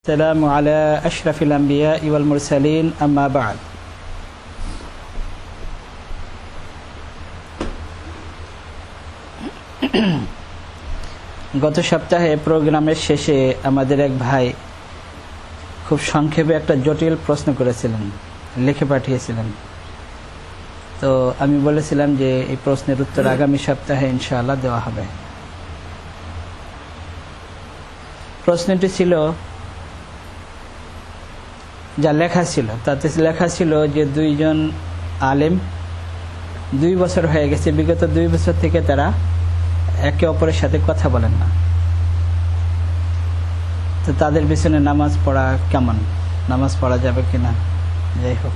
السلام على أشرف الأنبياء والمرسلين أما بعد গত সপ্তাহে প্রোগ্রামের শেষে আমাদের এক ভাই খুব সংক্ষেপে একটা জটিল প্রশ্ন করেছিলেন, লিখে পাঠিয়েছিলেন। তো আমি বলেছিলাম যে এই প্রশ্নের উত্তর আগামী সপ্তাহে ইনশাআল্লাহ দেওয়া হবে। প্রশ্নটি ছিল, যা লেখা ছিল তাতে লেখা ছিল যে দুইজন আলেম 2 বছর হয়ে গেছে, বিগত 2 বছর থেকে তারা একে অপরের সাথে কথা বলেন না। তো তাদের পিছনে নামাজ পড়া কেমন, নামাজ পড়া যাবে কিনা? যাই হোক,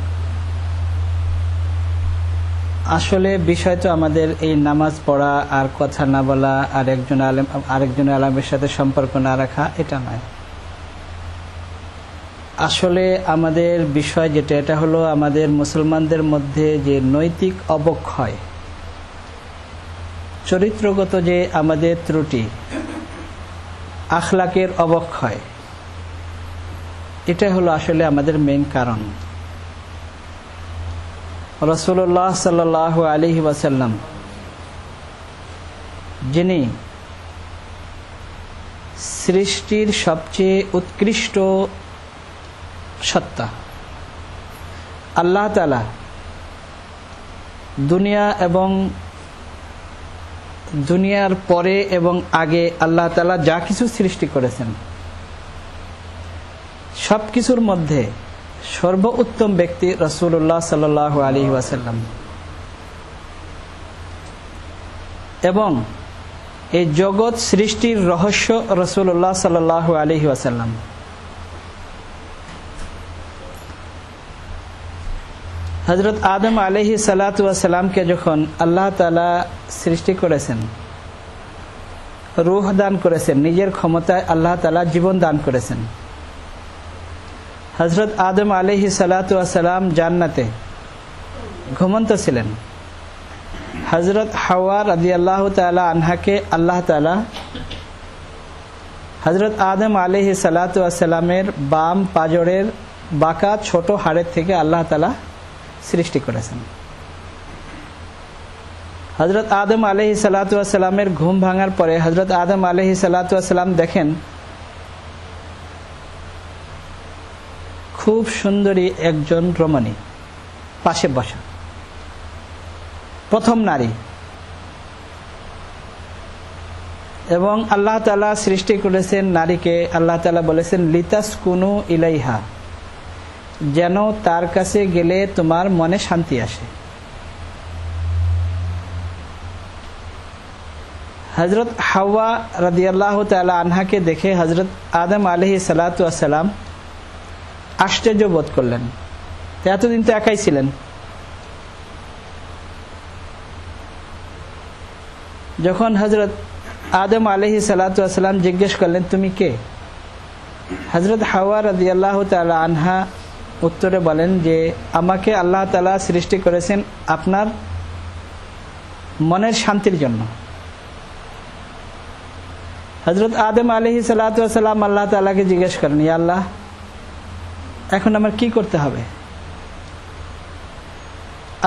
আসলে বিষয় তো আমাদের এই নামাজ পড়া আর কথা না বলা আর আরেকজন আলেমের সাথে সম্পর্ক না রাখা এটা নয়। আসলে আমাদের বিষয় যেটা, এটা হলো আমাদের মুসলমানদের মধ্যে যে নৈতিক অবক্ষয়, চরিত্রগত যে আমাদের ত্রুটি, আখলাকের অবক্ষয়, এটা হলো আসলে আমাদের মেইন কারণ। রাসূলুল্লাহ সাল্লাল্লাহু আলাইহি ওয়াসাল্লাম, যিনি সৃষ্টির সবচেয়ে উৎকৃষ্ট সত্তা, আল্লাহ তাআলা দুনিয়া এবং দুনিয়ার পরে এবং আগে আল্লাহ তাআলা যা কিছু সৃষ্টি করেছেন সব কিছুর মধ্যে সর্বোত্তম ব্যক্তি রাসূলুল্লাহ সাল্লাল্লাহু আলাইহি ওয়াসাল্লাম। এবং এই জগৎ সৃষ্টির রহস্য রাসূলুল্লাহ সাল্লাল্লাহু আলাইহি ওয়াসাল্লাম। হযরত আদম আলাইহিস সালাতু ওয়াস সালামকে যখন আল্লাহ তাআলা সৃষ্টি করেছেন, রূহ দান করেছেন, নিজের ক্ষমতায় আল্লাহ তাআলা জীবন দান করেছেন। হযরত আদম আলাইহিস সালাতু ওয়াস সালাম জান্নাতে ঘুমন্ত ছিলেন। হযরত হাওয়া রাদিয়াল্লাহু তাআলা আনহাকে আল্লাহ তাআলা হযরত আদম আলাইহিস সালাতু ওয়াস সালামের বাম পাজরের বাঁকা ছোট হাড়ের থেকে আল্লাহ তাআলা সৃষ্টি করেছেন। হযরত আদম আলাইহিস সালাতু ওয়াস সালামের ঘুম ভাঙার পরে হযরত আদম আলাইহিস সালাতু ওয়াস সালাম দেখেন খুব সুন্দরী একজন রমণী পাশে বসা, প্রথম নারী। এবং আল্লাহ তাআলা সৃষ্টি করেছেন নারীকে, আল্লাহ তাআলা বলেছেন লিতাসকুনু ইলাইহা, যেন তার কাছে গেলে তোমার মনে শান্তি আসে। হযরত হাওয়া রাদিয়াল্লাহু তাআলা আনহাকে দেখে হযরত আদম আলাইহিস সালাতু ওয়াস সালাম আশ্চর্য বোধ করলেন। এতদিন তো একাই ছিলেন। যখন হযরত আদম আলাইহিস সালাতু ওয়াস সালাম জিজ্ঞেস করলেন তুমি কে, হযরত হাওয়া রাদিয়াল্লাহু তাআলা আনহা উত্তরে বলেন যে আমাকে আল্লাহ তাআলা সৃষ্টি করেছেন আপনার মনের শান্তির জন্য। হযরত আদম আলাইহিস সালাতু ওয়াস সালাম আল্লাহ তাআলাকে জিজ্ঞেস করেন, ইয়া আল্লাহ, এখন আমার কি করতে হবে?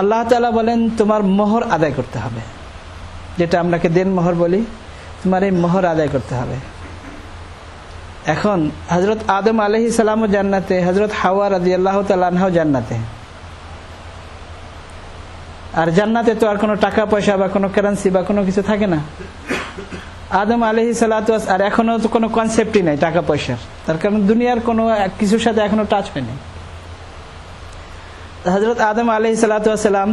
আল্লাহ তাআলা বলেন তোমার মোহর আদায় করতে হবে, যেটা আমরাকে দেন মোহর বলি, তোমার এই মোহর আদায় করতে হবে। এখন হযরত আদম আলাইহিস সালামও জান্নাতে, হযরত হাওয়া রাদিয়াল্লাহু তাআলা আনহাও জান্নাতে। আর জান্নাতে তো আর কোনো টাকা পয়সা বা কোনো কারেন্সি বা কোনো কিছু থাকে না। আদম আলাইহিস সালাতু ওয়াস, আর এখনো তো কোনো কনসেপ্টই নাই টাকা পয়সার, তার কারণ দুনিয়ার কোনো কিছুর সাথে এখনো টাচ হয়নি। হযরত আদম আলাইহিস সালাতু ওয়াস সালাম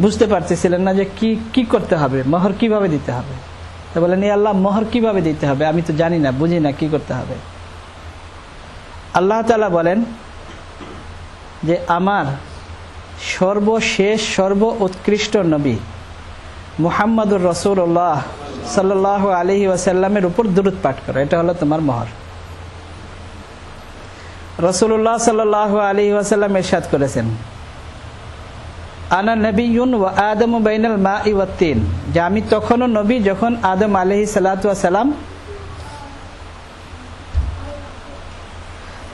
বুঝতে পারতেছিলেন না যে কি করতে হবে, মোহর কিভাবে দিতে হবে। তো বলেন, ইয়া আল্লাহ, মোহর কিভাবে দিতে হবে? আমি তো জানি না, বুঝি না কি করতে হবে। আল্লাহ তাআলা বলেন যে আমার সর্বশেষ সর্বোৎকৃষ্ট নবী মুহাম্মদুর রাসূলুল্লাহ সাল্লাল্লাহু আলাইহি ওয়াসাল্লামের উপর দুরূদ পাঠ করো, এটা হলো তোমার মোহর। রাসূলুল্লাহ সাল্লাল্লাহু আলাইহি ওয়াসাল্লাম ইরশাদ করেছেন, আনা নবিয়্যুন ওয়া আদামু বাইনাল মাই ওয়াত তিন, যে আমি তখনও নবী যখন আদম আলাইহিস সালাতু ওয়াস সালাম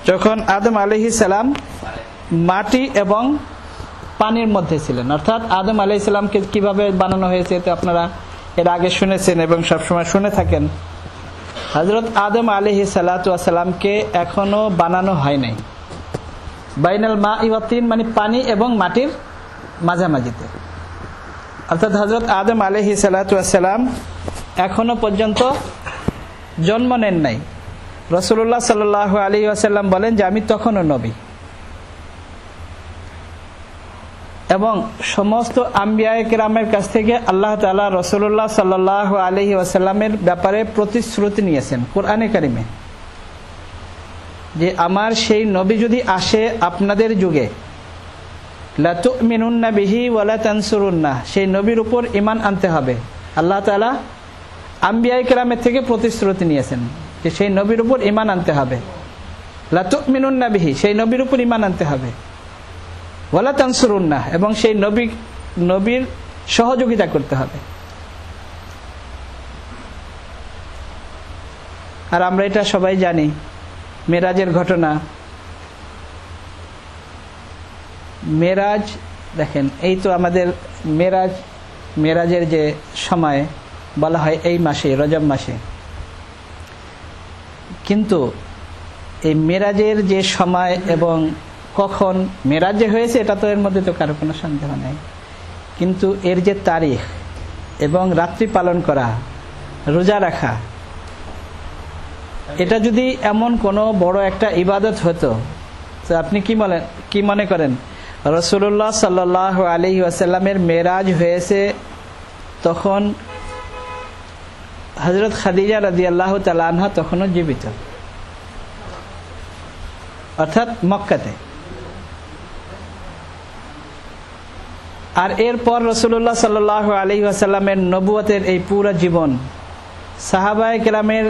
যখন আদম আলাইহিস সালাম মাটি এবং পানির মধ্যে ছিলেন, অর্থাৎ আদম আলাইহিস সালামকে কিভাবে বানানো হয়েছে তো আপনারা এর আগে শুনেছেন এবং সবসময় শুনে থাকেন। হযরত আদম আলাইহিস সালাতু ওয়াস সালামকে এখনো বানানো হয় নাই। বাইনাল মাই ওয়া তিন মানে পানি এবং মাটির মাঝামাঝিতে, অর্থাৎ হযরত আদম আলাইহিস সালাতু ওয়াস সালাম এখনো পর্যন্ত জন্ম নেন নাই। রাসূলুল্লাহ সাল্লাল্লাহু আলাইহি ওয়াসাল্লাম বলেন যে আমি তখনও নবী, এবং সমস্ত আম্বিয়ায়ে কেরামের কাছ থেকে আল্লাহ তাআলা রাসূলুল্লাহ সাল্লাল্লাহু আলাইহি ওয়াসাল্লামের ব্যাপারে প্রতিশ্রুতি নিয়েছেন কোরআনে কারিমে, যে আমার সেই নবী যদি আসে আপনাদের যুগে লা তুমিনুন্না বিহি ওয়া লা তানসুরুন্না, সেই নবীর উপর ঈমান আনতে হবে। আল্লাহ তাআলা আম্বিয়ায়ে কেরামের থেকে প্রতিশ্রুতি নিয়েছেন যে সেই নবীর উপর ঈমান আনতে হবে। লা তুমিনুন্না বিহি, সেই নবীর উপর ঈমান আনতে হবে। ওয়া লা তানসুরুন্না, এবং সেই নবীর সহযোগিতা করতে হবে। আর আমরা এটা সবাই জানি, মেরাজের ঘটনা। মেরাজ দেখেন, এই তো আমাদের মেরাজের যে সময় বলা হয় এই মাসে, রজব মাসে, কিন্তু এই মেরাজের যে সময় এবং কখন মেরাজ যে হয়েছে এটা তো এর মধ্যে তো কারো কোনো সন্দেহ নেই, কিন্তু এর যে তারিখ এবং রাত্রি পালন করা, রোজা রাখা, এটা যদি এমন কোনো বড় একটা ইবাদত হতো তো আপনি কি মনে করেন রাসূলুল্লাহ সাল্লাল্লাহু আলাইহি ওয়াসাল্লামের মেরাজ হয়েছে তখন হযরত খাদিজা রাদিয়াল্লাহু তাআলা আনহা তখনও জীবিত, অর্থাৎ মক্কাতে। আর এরপর রাসূলুল্লাহ সাল্লাল্লাহু আলাইহি ওয়াসাল্লামের নবুয়তের এই পুরো জীবন, সাহাবায়ে কেরামের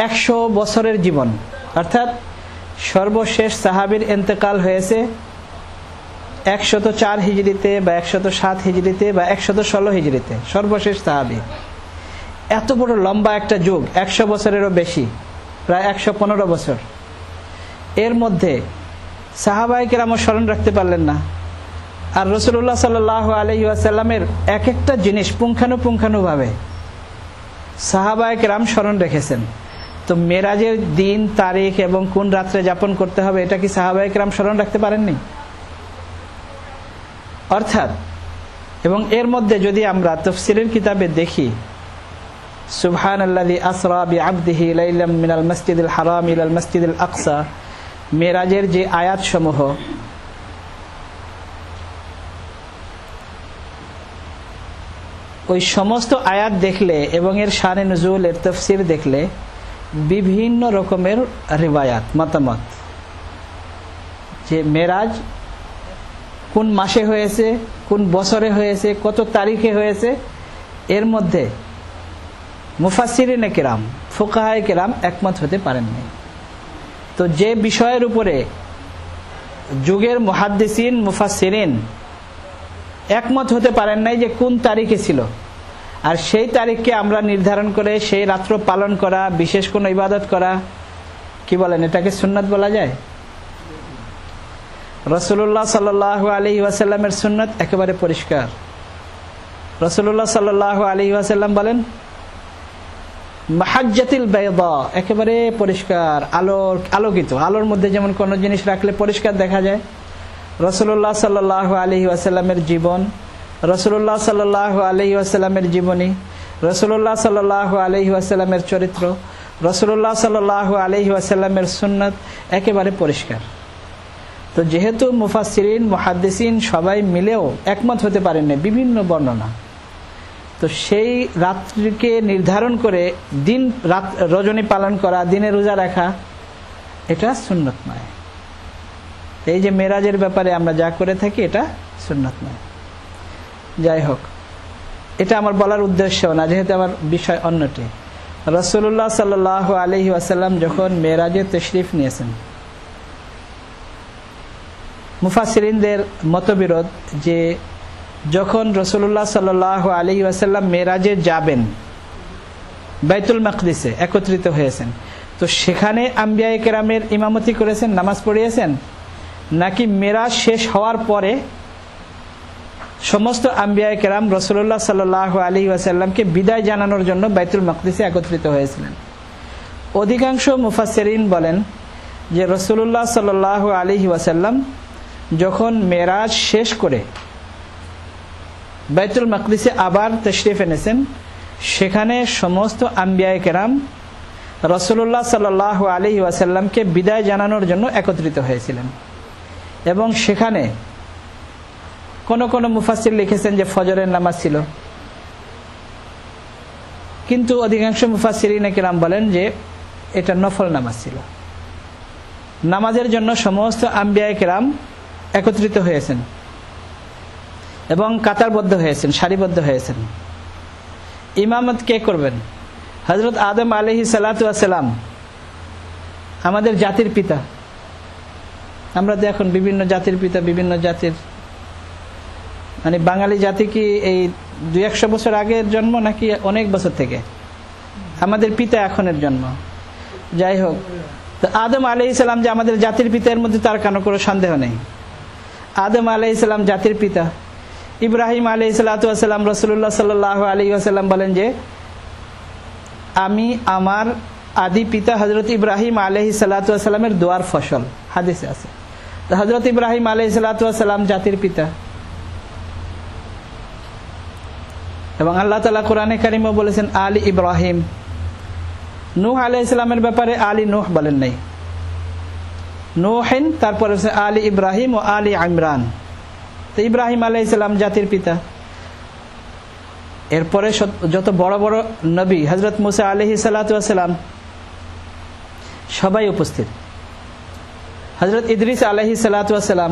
100 বছরের জীবন, অর্থাৎ সর্বশেষ সাহাবীর ইন্তেকাল হয়েছে 104 হিজরিতে বা 107 হিজরিতে বা 116 হিজরিতে, সর্বশেষ সাহাবী। এত বড় লম্বা একটা যুগ, 100 বছরেরও বেশি, প্রায় 115 বছর, এর মধ্যে সাহাবায়ে কেরাম স্মরণ রাখতে পারলেন না। আর রাসূলুল্লাহ সাল্লাল্লাহু আলাইহি ওয়াসাল্লামের এক একটা জিনিস পুঙ্খানুপুঙ্খানুভাবে সাহাবায়ে কেরাম স্মরণ রেখেছেন। তো মেরাজের দিন, তারিখ এবং কোন রাত্রে যাপন করতে হবে এটা কি সাহাবায়ে কেরাম স্মরণ রাখতে পারেননি? অর্থাৎ, এবং এর মধ্যে যদি আমরা তাফসীরের কিতাবে দেখি, সুবহানাল্লাযী আসরা বিআবদিহি লাইলাম মিনাল মাসজিদিল হারাম ইলাল মাসজিদিল আকসা, মেরাজের যে আয়াত সমূহ, ওই সমস্ত আয়াত দেখলে এবং এর শানে নুজুল, এর তাফসীর দেখলে বিভিন্ন রকমের রিওয়ায়াত, মতামত, যে মেরাজ কোন মাসে হয়েছে, কোন বছরে হয়েছে, কত তারিখে হয়েছে, এর মধ্যে মুফাসসিরিনে কেরাম, ফুকাহায়ে কেরাম একমত হতে পারেননি। তো যে বিষয়ের উপরে যুগের মুহাদ্দিসিন, মুফাসসিরিন একমত হতে পারেন নাই যে কোন তারিখে ছিল, আর সেই তারিখকে আমরা নির্ধারণ করে সেই রাত্র পালন করা, বিশেষ কোনো ইবাদত করা, কি বলেন, এটাকে সুন্নাত বলা যায়? রাসূলুল্লাহ সাল্লাল্লাহু আলাইহি ওয়াসাল্লামের সুন্নাত একেবারে পরিষ্কার। রাসূলুল্লাহ সাল্লাল্লাহু আলাইহি ওয়াসাল্লাম বলেন মাহাজ্জাতিল বাইদা, একেবারে পরিষ্কার, আলোকিত, আলোর মধ্যে যেমন কোনো জিনিস রাখলে পরিষ্কার দেখা যায়। রাসূলুল্লাহ সাল্লাল্লাহু আলাইহি ওয়াসাল্লামের জীবন, রাসূলুল্লাহ সাল্লাল্লাহু আলাইহি ওয়াসাল্লামের জীবনী, রাসূলুল্লাহ সাল্লাল্লাহু আলাইহি ওয়াসাল্লামের চরিত্র, রাসূলুল্লাহ সাল্লাল্লাহু আলাইহি ওয়াসাল্লামের সুন্নাত একেবারে পরিষ্কার। তো যেহেতু মুফাসসিরিন, মুহাদ্দিসিন সবাই মিলেও একমত হতে পারেন না, বিভিন্ন বর্ণনা, তো সেই রাত্রিকে নির্ধারণ করে দিন রাত রজনী পালন করা, দিনে রোজা রাখা, এটা সুন্নাত নয়। এই যে মেরাজের ব্যাপারে আমরা যা করে থাকি এটা সুন্নাত নয়। যাই হোক, এটা আমার বলার উদ্দেশ্য না, যেহেতু আমার বিষয় অন্যটি। রাসূলুল্লাহ সাল্লাল্লাহু আলাইহি ওয়াসাল্লাম যখন মেরাজে তাশরীফ নিয়েছেন, মুফাসসিরিনদের মতবিরোধ যে যখন রাসূলুল্লাহ সাল্লাল্লাহু আলাইহি ওয়াসাল্লাম মেরাজে যাবেন, বাইতুল মাকদিসে একত্রিত হয়েছেন, তো সেখানে আম্বিয়ায়ে কেরামের ইমামতি করেছেন, নামাজ পড়িয়েছেন, নাকি মেরাজ শেষ হওয়ার পরে সমস্ত আম্বিয়ায়ে কেরাম রাসূলুল্লাহ সাল্লাল্লাহু আলাইহি ওয়াসাল্লামকে বিদায় জানানোর জন্য বাইতুল মাকদিসে একত্রিত হয়েছিলেন? অধিকাংশ মুফাসসিরিন বলেন যে রাসূলুল্লাহ সাল্লাল্লাহু আলাইহি ওয়াসাল্লাম যখন মেরাজ শেষ করে বাইতুল মাকদিসে আবার তাশরিফ এনেছেন, সেখানে সমস্ত আম্বিয়ায়ে কেরাম রাসূলুল্লাহ সাল্লাল্লাহু আলাইহি ওয়াসাল্লামকে বিদায় জানানোর জন্য একত্রিত হয়েছিলেন। এবং সেখানে কোন কোন মুফাসসির লিখেছেন যে ফজরের নামাজ ছিল, কিন্তু অধিকাংশ মুফাসসিরিনে কেরাম বলেন যে এটা নফল নামাজ ছিল। নামাজের জন্য সমস্ত আম্বিয়ায়ে কেরাম একত্রিত হয়েছেন এবং কাতারবদ্ধ হয়েছেন, সারিবদ্ধ হয়েছেন। ইমামত কে করবেন? হযরত আদম আলাইহিস সালাতু ওয়াস সালাম, আমাদের জাতির পিতা। আমরা তো এখন বিভিন্ন জাতির পিতা, বিভিন্ন জাতির, মানে বাঙালি জাতি কি এই 200-100 বছর আগের জন্ম নাকি অনেক বছর থেকে? আমাদের পিতা এখনের জন্ম। যাই হোক, তো আদম আলাইহিস সালাম যে আমাদের জাতির পিতা, এর মধ্যে তার কোনো সন্দেহ নেই। আদম আলাইহিস সালাম জাতির পিতা। ইব্রাহিম আলাইহিস সালাতু ওয়াস সালাম, রাসূলুল্লাহ সাল্লাল্লাহু আলাইহি ওয়াসাল্লাম বলেন যে আমি আমার আদি পিতা হযরত ইব্রাহিম আলাইহিস সালাতু ওয়াস সালামের দোয়ার ফসল, হাদিসে আছে। তো হযরত ইব্রাহিম আলাইহিস সালাতু ওয়াস সালাম জাতির পিতা। এবং আল্লাহ তাআলা কোরআনে কারিমে বলেছেন আলী ইব্রাহিম। নূহ আলাইহিস সালামের ব্যাপারে আলী নূহ বলেন নাই, নূহিন, তারপরে আলী ইব্রাহিম ও আলী ইমরান। তো ইব্রাহিম আলাইহিস সালাম জাতির পিতা। এরপরে যত বড় বড় নবী, হযরত মুসা আলাইহিস সালাতু ওয়াস সালাম সবাই উপস্থিত। হযরত ইদ্রিস আলাইহিস সালাতু ওয়াস সালাম,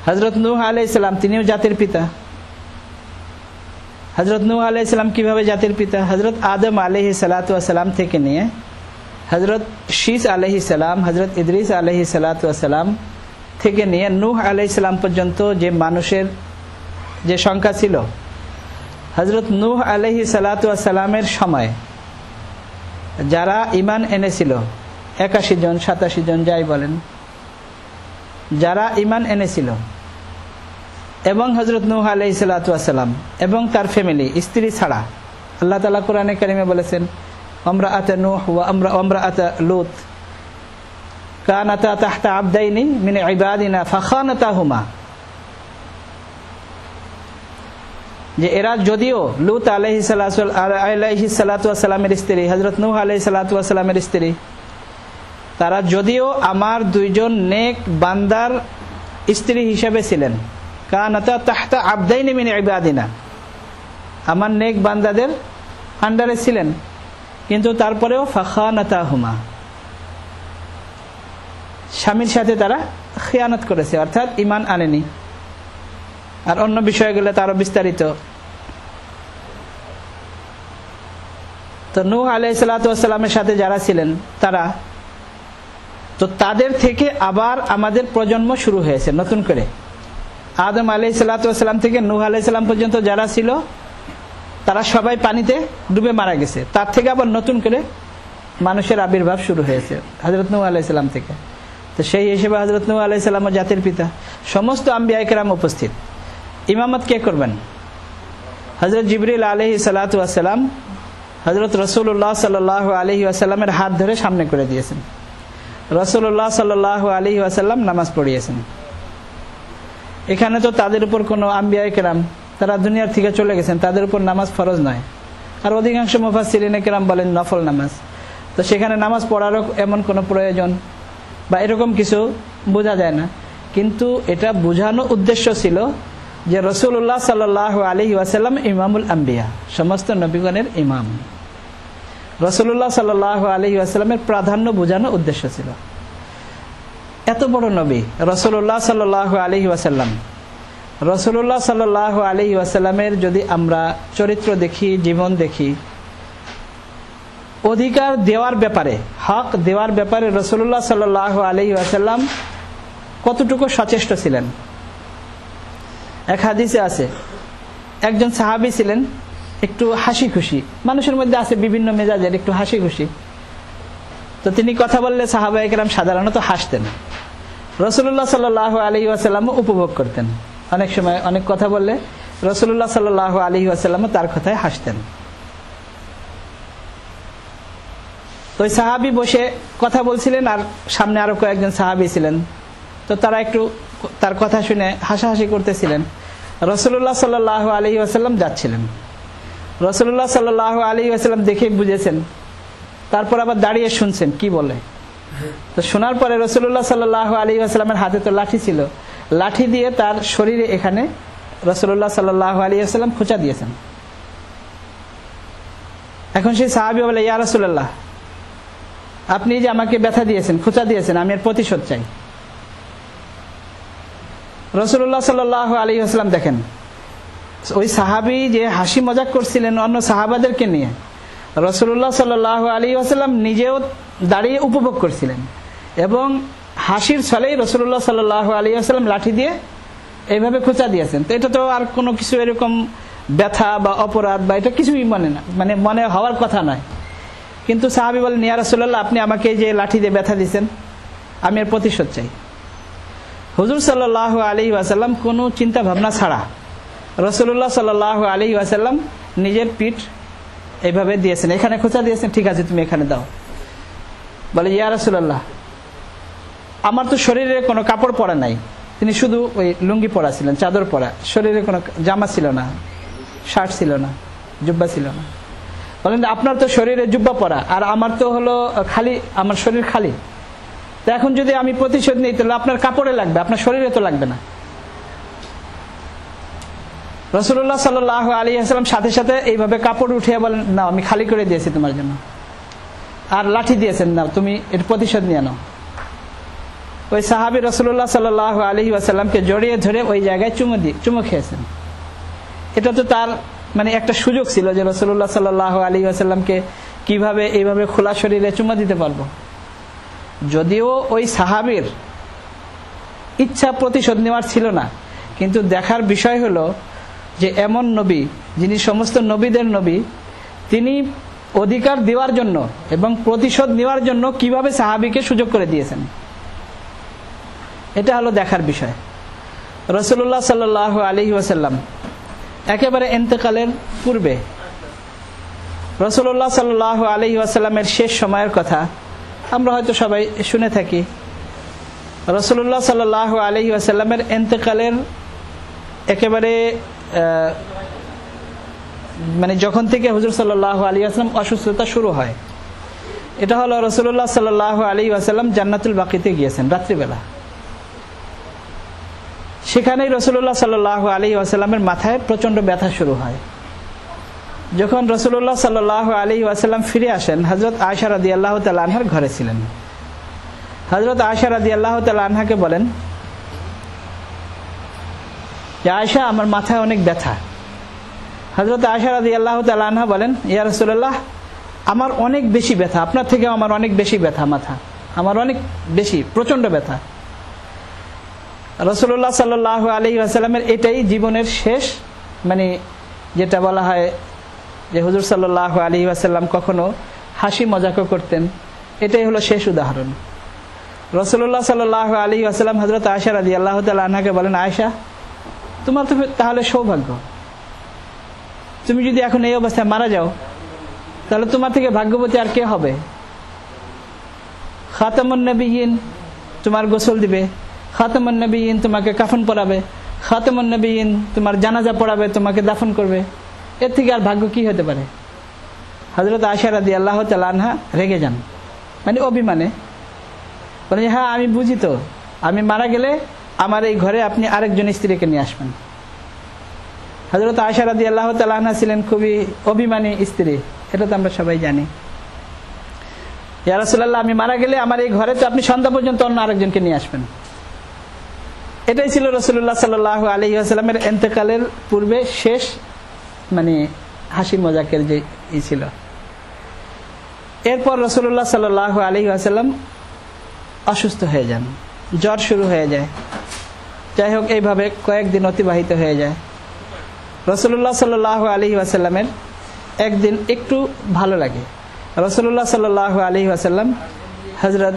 হযরত নূহ আলাইহিস সালাম, তিনিও জাতির পিতা। হযরত নূহ আলাইহিস সালাম কিভাবে জাতির পিতা? হযরত আদম আলাইহিস সালাতু ওয়াস সালাম থেকে নিয়ে হযরত শীস আলাইহিস সালাম, হযরত ইদ্রিস আলাইহিস সালাতু ওয়াস সালাম থেকে নিয়ে নূহ আলাইহিস সালাম পর্যন্ত যে মানুষের যে সংখ্যা ছিল, হযরত নূহ আলাইহিস সালাতু ওয়াস সালামের সময় যারা ঈমান এনেছিল 81 জন 87 জন যাই বলেন, যারা ঈমান এনেছিল, এবং হযরত নূহ আলাইহিস সালাতু ওয়াস সালাম এবং তার ফ্যামিলি, স্ত্রী ছাড়া, আল্লাহ তাআলা কোরআনে কারিমে বলেছেন আমরাআতা নূহ ওয়া আমরাআতা লূত কানাতা তাহতা আবদাইনি মিন ইবাদিনা ফাখানাতাহুমা, যে এরা যদিও লূত আলাইহিস সালাতু ওয়াস সালামের স্ত্রী, হযরত নূহ আলাইহিস সালাতু ওয়াস সালামের স্ত্রী, তারা যদিও আমার দুইজন নেক বান্দার স্ত্রী হিসেবে ছিলেন, কানাতা তাহতা আবদাইনি মিন ইবাদিনা, আমার নেক বান্দাদের আন্ডারে ছিলেন, কিন্তু তারপরেও ফাখানাতাহুমা, স্বামীর সাথে তারা খিয়ানত করেছে, অর্থাৎ ঈমান আনেনি। আর অন্য বিষয়গুলো তারও বিস্তারিত। তো নূহ আলাইহিস সালাতু ওয়াস সালামের সাথে যারা ছিলেন তারা, তো তাদের থেকে আবার আমাদের প্রজন্ম শুরু হয়েছে নতুন করে। আদম আলাইহিস সালাতু ওয়াস সালাম থেকে নূহ আলাইহিস সালাম পর্যন্ত যারা ছিল তারা সবাই পানিতে ডুবে মারা গেছে। তার থেকে আবার নতুন করে মানুষের আবির্ভাব শুরু হয়েছে হযরত নূহ আলাইহিস সালাম থেকে। তো সেই হিসেবে হযরত নূহ আলাইহিস সালাম জাতির পিতা। সমস্ত আম্বিয়ায়ে কেরাম উপস্থিত। ইমামত কে করবেন? হযরত জিবরিল আলাইহিস সালাতু ওয়াস সালাম হযরত রাসূলুল্লাহ সাল্লাল্লাহু আলাইহি ওয়াসাল্লামের হাত ধরে সামনে করে দিয়েছেন। রাসূলুল্লাহ সাল্লাল্লাহু আলাইহি ওয়াসাল্লাম নামাজ পড়িয়েছেন। এখানে তো তাদের উপর কোনো আম্বিয়ায়ে কেরাম, তারা দুনিয়ার থেকে চলে গেছেন, তাদের উপর নামাজ ফরজ নয়। আর অধিকাংশ মুফাসসিরিনে কেরাম বলেন নফল নামাজ। তো সেখানে নামাজ পড়ারও এমন কোনো প্রয়োজন বা এরকম কিছু বোঝা যায় না। কিন্তু এটা বোঝানো উদ্দেশ্য ছিল যে রাসূলুল্লাহ সাল্লাল্লাহু আলাইহি ওয়াসাল্লাম ইমামুল আম্বিয়া, সমস্ত নবীগণের ইমাম। রাসূলুল্লাহ সাল্লাল্লাহু আলাইহি ওয়াসাল্লামের প্রাধান্য বোঝানো উদ্দেশ্য ছিল। এত বড় নবী রাসূলুল্লাহ সাল্লাল্লাহু আলাইহি ওয়াসাল্লাম, রাসূলুল্লাহ সাল্লাল্লাহু আলাইহি ওয়াসাল্লামের যদি আমরা চরিত্র দেখি, জীবন দেখি, অধিকার দেওয়ার ব্যাপারে, হক দেওয়ার ব্যাপারে রাসূলুল্লাহ সাল্লাল্লাহু আলাইহি ওয়াসাল্লাম কতটুকু সচেষ্ট ছিলেন। এক হাদিসে আছে একজন সাহাবী ছিলেন একটু হাসি খুশি, মানুষের মধ্যে আছে বিভিন্ন মেজাজের, একটু হাসি খুশি। তো তিনি কথা বললে সাহাবায়ে কেরাম সাধারণত হাসতেন, রাসূলুল্লাহ সাল্লাল্লাহু আলাইহি ওয়াসাল্লাম উপভোগ করতেন। অনেক সময় অনেক কথা বললে রাসূলুল্লাহ সাল্লাল্লাহু আলাইহি ওয়াসাল্লাম তার কথায় হাসতেন। তো ওই সাহাবী বসে কথা বলছিলেন আর সামনে আরো কয়েকজন সাহাবী ছিলেন, তো তারা একটু তার কথা শুনে হাসাহাসি করতেছিলেন। রাসূলুল্লাহ সাল্লাল্লাহু আলাইহি ওয়াসাল্লাম যাচ্ছিলেন, রাসূলুল্লাহ সাল্লাল্লাহু আলাইহি ওয়াসাল্লাম দেখে বুঝেছেন, তারপর আবার দাঁড়িয়ে শুনছেন কি বলে। তো শোনার পরে রাসূলুল্লাহ সাল্লাল্লাহু আলাইহি ওয়াসাল্লামের হাতে তো লাঠি ছিল, লাঠি দিয়ে তার শরীরে এখানে রাসূলুল্লাহ সাল্লাল্লাহু আলাইহি ওয়াসাল্লাম খোঁচা দিয়েছেন। এখন সেই সাহাবী বলে, ইয়া রাসূলুল্লাহ, আপনি যে আমাকে ব্যথা দিয়েছেন, খোঁচা দিয়েছেন, আমি এর প্রতিশোধ চাই। রাসূলুল্লাহ সাল্লাল্লাহু আলাইহি ওয়াসাল্লাম দেখেন, ওই সাহাবী যে হাসি মজাক করছিলেন অন্য সাহাবাদেরকে নিয়ে, রাসূলুল্লাহ সাল্লাল্লাহু আলাইহি ওয়াসাল্লাম নিজেও দাঁড়িয়ে উপভোগ করছিলেন এবং হাসির ছলেই রাসূলুল্লাহ সাল্লাল্লাহু আলাইহি ওয়াসাল্লাম লাঠি দিয়ে এইভাবে খোঁচা দিয়েছেন। তো এটা তো আর কোনো কিছু এরকম ব্যথা বা অপরাধ বা এটা কিছুই মনে হওয়ার কথা নয়। কিন্তু সাহাবী বলেন, ইয়া রাসূলুল্লাহ, আপনি আমাকে যে লাঠি দিয়ে ব্যথা দিয়েছেন, আমি এর প্রতিশোধ চাই। হুজুর সাল্লাল্লাহু আলাইহি ওয়াসাল্লাম কোনো চিন্তা ভাবনা ছাড়া রাসূলুল্লাহ সাল্লাল্লাহু আলাইহি ওয়াসাল্লাম নিজের পিঠ এইভাবে দিয়েছেন, এখানে খোঁচা দিয়েছেন, ঠিক আছে তুমি এখানে দাও। বলে, ইয়া রাসূলুল্লাহ, আমার তো শরীরে কোনো কাপড় পরা নাই, তিনি শুধু ওই লুঙ্গি পরা ছিলেন, চাদর পরা, শরীরে কোনো জামা ছিল না, শার্ট ছিল না, জুব্বা ছিল না। বলেন, আপনার তো শরীরে জুব্বা পরা আর আমার তো হলো খালি, আমার শরীর খালি, তো এখন যদি আমি প্রতিশোধ নিই তাহলে আপনার কাপড়ে লাগবে, আপনার শরীরে তো লাগবে না। রাসূলুল্লাহ সাল্লাল্লাহু আলাইহি ওয়াসাল্লাম সাথে সাথে এইভাবে কাপড় উঠিয়ে বলেন, না আমি খালি করে দিয়েছি তোমার জন্য, আর লাঠি দিয়েছেন, না তুমি এর প্রতিশোধ নিয়ে নাও। ওই সাহাবী রাসূলুল্লাহ সাল্লাল্লাহু আলাইহি ওয়াসাল্লামকে জড়িয়ে ধরে ওই জায়গায় চুমু খেয়েছেন। এটা তো তার একটা সুযোগ ছিল যে রাসূলুল্লাহ সাল্লাল্লাহু আলাইহি ওয়াসাল্লামকে কিভাবে এইভাবে খোলা শরীরে চুমা দিতে পারবো। যদিও ওই সাহাবীর ইচ্ছা প্রতিশোধ নেওয়ার ছিল না, কিন্তু দেখার বিষয় হলো যে এমন নবী যিনি সমস্ত নবীদের নবী, তিনি অধিকার দেওয়ার জন্য এবং প্রতিশোধ নেওয়ার জন্য কিভাবে সাহাবীকে সুযোগ করে দিয়েছেন, এটা হলো দেখার বিষয়। রাসূলুল্লাহ সাল্লাল্লাহু আলাইহি ওয়াসাল্লাম একেবারে ইন্তেকালের পূর্বে রাসূলুল্লাহ সাল্লাল্লাহু আলাইহি ওয়াসাল্লামের শেষ সময়ের কথা আমরা হয়তো সবাই শুনে থাকি। রাসূলুল্লাহ সাল্লাল্লাহু আলাইহি ওয়াসাল্লামের ইন্তেকালের একেবারে যখন থেকে হুজুর সাল্লাল্লাহু আলাইহি ওয়াসাল্লাম অসুস্থতা শুরু হয়, এটা হলো রাসূলুল্লাহ সাল্লাল্লাহু আলাইহি ওয়াসাল্লাম জান্নাতুল বাকিতে গিয়েছেন রাত্রিবেলা। সেখানেই রাসূলুল্লাহ সাল্লাল্লাহু আলাইহি ওয়াসাল্লামের মাথায় প্রচন্ড ব্যথা শুরু হয়। যখন রাসূলুল্লাহ সাল্লাল্লাহু আলাইহি ওয়াসাল্লাম ফিরে আসেন, হযরত আয়েশা রাদিয়াল্লাহু তাআলা আনহার ঘরে ছিলেন। হযরত আয়েশা রাদিয়াল্লাহু তাআলা আনহাকে বলেন, যে আয়েশা, আমার মাথায় অনেক ব্যথা। হযরত আয়েশা রাদিয়াল্লাহু তাআলা আনহা বলেন, ইয়া রাসূলুল্লাহ, আমার অনেক বেশি ব্যথা, আপনার থেকে আমার অনেক বেশি ব্যথা, মাথা আমার অনেক বেশি, প্রচন্ড ব্যথা। রাসূলুল্লাহ সাল্লাল্লাহু আলাইহি ওয়াসাল্লামের এটাই জীবনের শেষ, যেটা বলা হয় যে হুজুর সাল্লাল্লাহু আলাইহি ওয়াসাল্লাম কখনো হাসি মজাকও করতেন, এটাই হলো শেষ উদাহরণ। রাসূলুল্লাহ সাল্লাল্লাহু আলাইহি ওয়াসাল্লাম হযরত আয়েশা রাদিয়াল্লাহু তাআলা আনহাকে বলেন, আয়েশা, তোমার তো তাহলে সৌভাগ্য, তুমি যদি এখন এই অবস্থায় মারা যাও তাহলে তোমার থেকে ভাগ্যবতী আর কে হবে? খাতামুন নবিয়্যিন তোমার গোসল দিবে, খাতামুন নবিয়্যিন তোমাকে কাফন পরাবে, খাতামুন নবিয়্যিন তোমার জানাজা পড়াবে, তোমাকে দাফন করবে, এর থেকে আর ভাগ্য কি হতে পারে? হযরত আয়েশা রাদিয়াল্লাহু তাআলা আনহা রেগে যান, অভিমানে বলেন, হ্যাঁ আমি বুঝি তো, আমি মারা গেলে আমার এই ঘরে আপনি আরেকজন স্ত্রীকে নিয়ে আসবেন। হযরত আয়েশা রাদিয়াল্লাহু তাআলা আনহা ছিলেন খুবই অভিমানী স্ত্রী, এটা তো আমরা সবাই জানি। ইয়া রাসূলুল্লাহ, আমি মারা গেলে আমার এই ঘরে তো আপনি সন্ধ্যা পর্যন্ত অন্য আরেকজনকে নিয়ে আসবেন। এটাই ছিল রাসূলুল্লাহ সাল্লাল্লাহু আলাইহি ওয়াসাল্লামের ইন্তেকালের পূর্বে শেষ হাসি মজাকের যে ছিল। এরপর রাসূলুল্লাহ সাল্লাল্লাহু আলাইহি ওয়াসাল্লাম অসুস্থ হয়ে যান, জ্বর শুরু হয়ে যায়। যাই হোক, এইভাবে কয়েকদিন অতিবাহিত হয়ে যায়। রাসূলুল্লাহ সাল্লাল্লাহু আলাইহি ওয়াসাল্লামের একদিন একটু ভালো লাগে। রাসূলুল্লাহ সাল্লাল্লাহু আলাইহি ওয়াসাল্লাম হযরত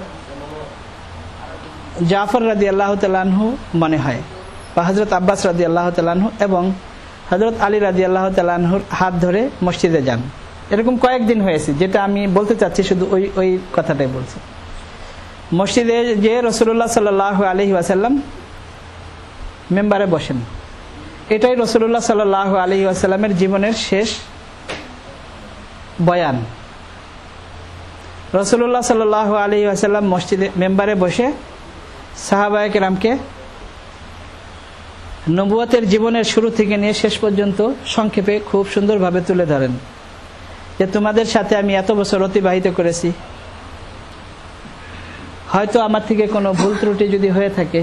জাফর রাদিয়াল্লাহু তাআলা আনহু মনে হয়, বা হযরত আব্বাস রাদিয়াল্লাহু তাআলা আনহু এবং হযরত আলী রাদিয়াল্লাহু তাআলা আনহুর হাত ধরে মসজিদে যান। এরকম কয়েকদিন হয়েছে, যেটা আমি বলতে চাচ্ছি শুধু ওই কথাটাই বলছি। মসজিদে যে রাসূলুল্লাহ সাল্লাল্লাহু আলাইহি ওয়াসাল্লাম মেম্বারে বসেন, এটাই রাসূলুল্লাহ সাল্লাল্লাহু আলাইহি ওয়াসাল্লামের জীবনের শেষ বয়ান। রাসূলুল্লাহ সাল্লাল্লাহু আলাইহি ওয়াসাল্লাম মসজিদে মেম্বারে বসে সাহাবায়ে কেরামকে নবুয়তের জীবনের শুরু থেকে নিয়ে শেষ পর্যন্ত সংক্ষেপে খুব সুন্দরভাবে তুলে ধরেন যে তোমাদের সাথে আমি এত বছর অতিবাহিত করেছি, হয়তো আমার থেকে কোনো ভুল ত্রুটি যদি হয়ে থাকে,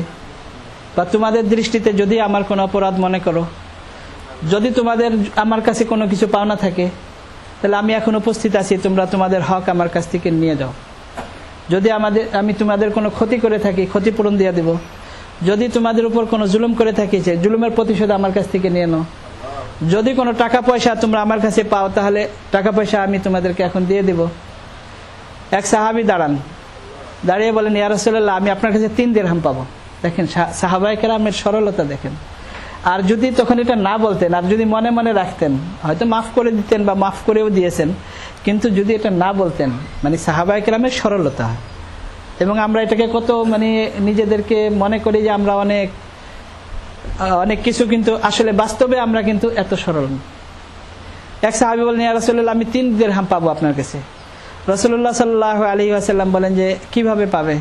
বা তোমাদের দৃষ্টিতে যদি আমার কোনো অপরাধ মনে করো, যদি তোমাদের আমার কাছে কোনো কিছু পাওনা থাকে, তাহলে আমি এখন উপস্থিত আছি, তোমরা তোমাদের হক আমার কাছ থেকে নিয়ে যাও। যদি আমি তোমাদের কোনো ক্ষতি করে থাকি, ক্ষতিপূরণ দিয়ে দেব। যদি তোমাদের উপর কোনো জুলুম করে থাকি, জুলুমের প্রতিশোধ আমার কাছ থেকে নিয়ে নাও। যদি কোনো টাকা পয়সা তোমরা আমার কাছে পাও, তাহলে টাকা পয়সা আমি তোমাদেরকে এখন দিয়ে দেব। এক সাহাবী দাঁড়িয়ে বলেন, ইয়া রাসূলুল্লাহ, আমি আপনার কাছে 3 দিরহাম পাবো। দেখেন সাহাবায়ে কেরামের সরলতা দেখেন। আর যদি তখন এটা না বলতেন, আর যদি মনে মনে রাখতেন, হয়তো মাফ করে দিতেন বা মাফ করেও দিয়েছেন, কিন্তু যদি এটা না বলতেন, মানে সাহাবায়ে কেরামের সরলতা। এবং আমরা এটাকে কত নিজেদেরকে মনে করি যে আমরা অনেক কিছু, কিন্তু আসলে বাস্তবে আমরা কিন্তু এত সরল। এক সাহাবী বলেন, ইয়া রাসূলুল্লাহ, আমি 3 দিরহাম পাবো আপনার কাছে। রাসূলুল্লাহ সাল্লাল্লাহু আলাইহি ওয়াসাল্লাম বলেন যে কিভাবে পাবে?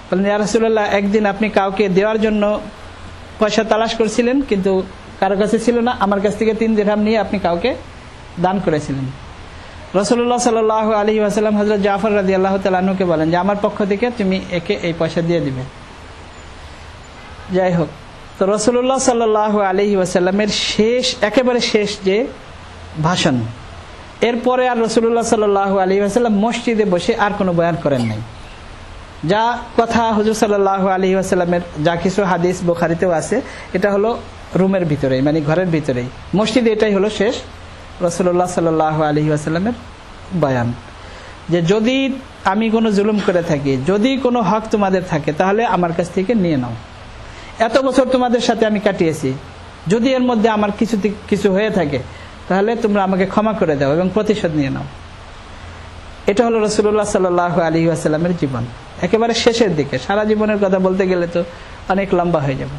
বলেন, ইয়া রাসূলুল্লাহ, একদিন আপনি কাউকে দেওয়ার জন্য পয়সা তালাশ করছিলেন, কিন্তু কারো কাছে ছিল না, আমার কাছ থেকে 3 দিরহাম নিয়ে আপনি কাউকে দান করেছিলেন। রাসূলুল্লাহ সাল্লাল্লাহু আলাইহি ওয়াসাল্লাম হযরত জাফর রাদিয়াল্লাহু তাআলা আনহুকে বলেন যে আমার পক্ষ থেকে তুমি একে এই পয়সা দিয়ে দিবে। যাই হোক, তো রাসূলুল্লাহ সাল্লাল্লাহু আলাইহি ওয়াসাল্লামের একেবারে শেষ যে ভাষণ, এরপরে আর রাসূলুল্লাহ সাল্লাল্লাহু আলাইহি ওয়াসাল্লাম মসজিদে বসে আর কোনো বয়ান করেন নাই। যা কথা হুজুর সাল্লাল্লাহু আলাইহি ওয়াসাল্লামের যা কিছু হাদিস বুখারীতেও আছে, এটা হলো রুমের ভিতরেই, মানে ঘরের ভিতরেই, মসজিদে এটাই হলো শেষ রাসূলুল্লাহ সাল্লাল্লাহু আলাইহি ওয়াসাল্লামের বয়ান। যে যদি আমি কোনো জুলুম করে থাকি, যদি কোনো হক তোমাদের থাকে, তাহলে আমার কাছ থেকে নিয়ে নাও। এত বছর তোমাদের সাথে আমি কাটিয়েছি, যদি এর মধ্যে আমার কিছু হয়ে থাকে, তাহলে তোমরা আমাকে ক্ষমা করে দাও এবং প্রতিশোধ নিয়ে নাও। এটা হলো রাসূলুল্লাহ সাল্লাল্লাহু আলাইহি ওয়াসাল্লামের জীবন একেবারে শেষের দিকে। সারা জীবনের কথা বলতে গেলে তো অনেক লম্বা হয়ে যাবে।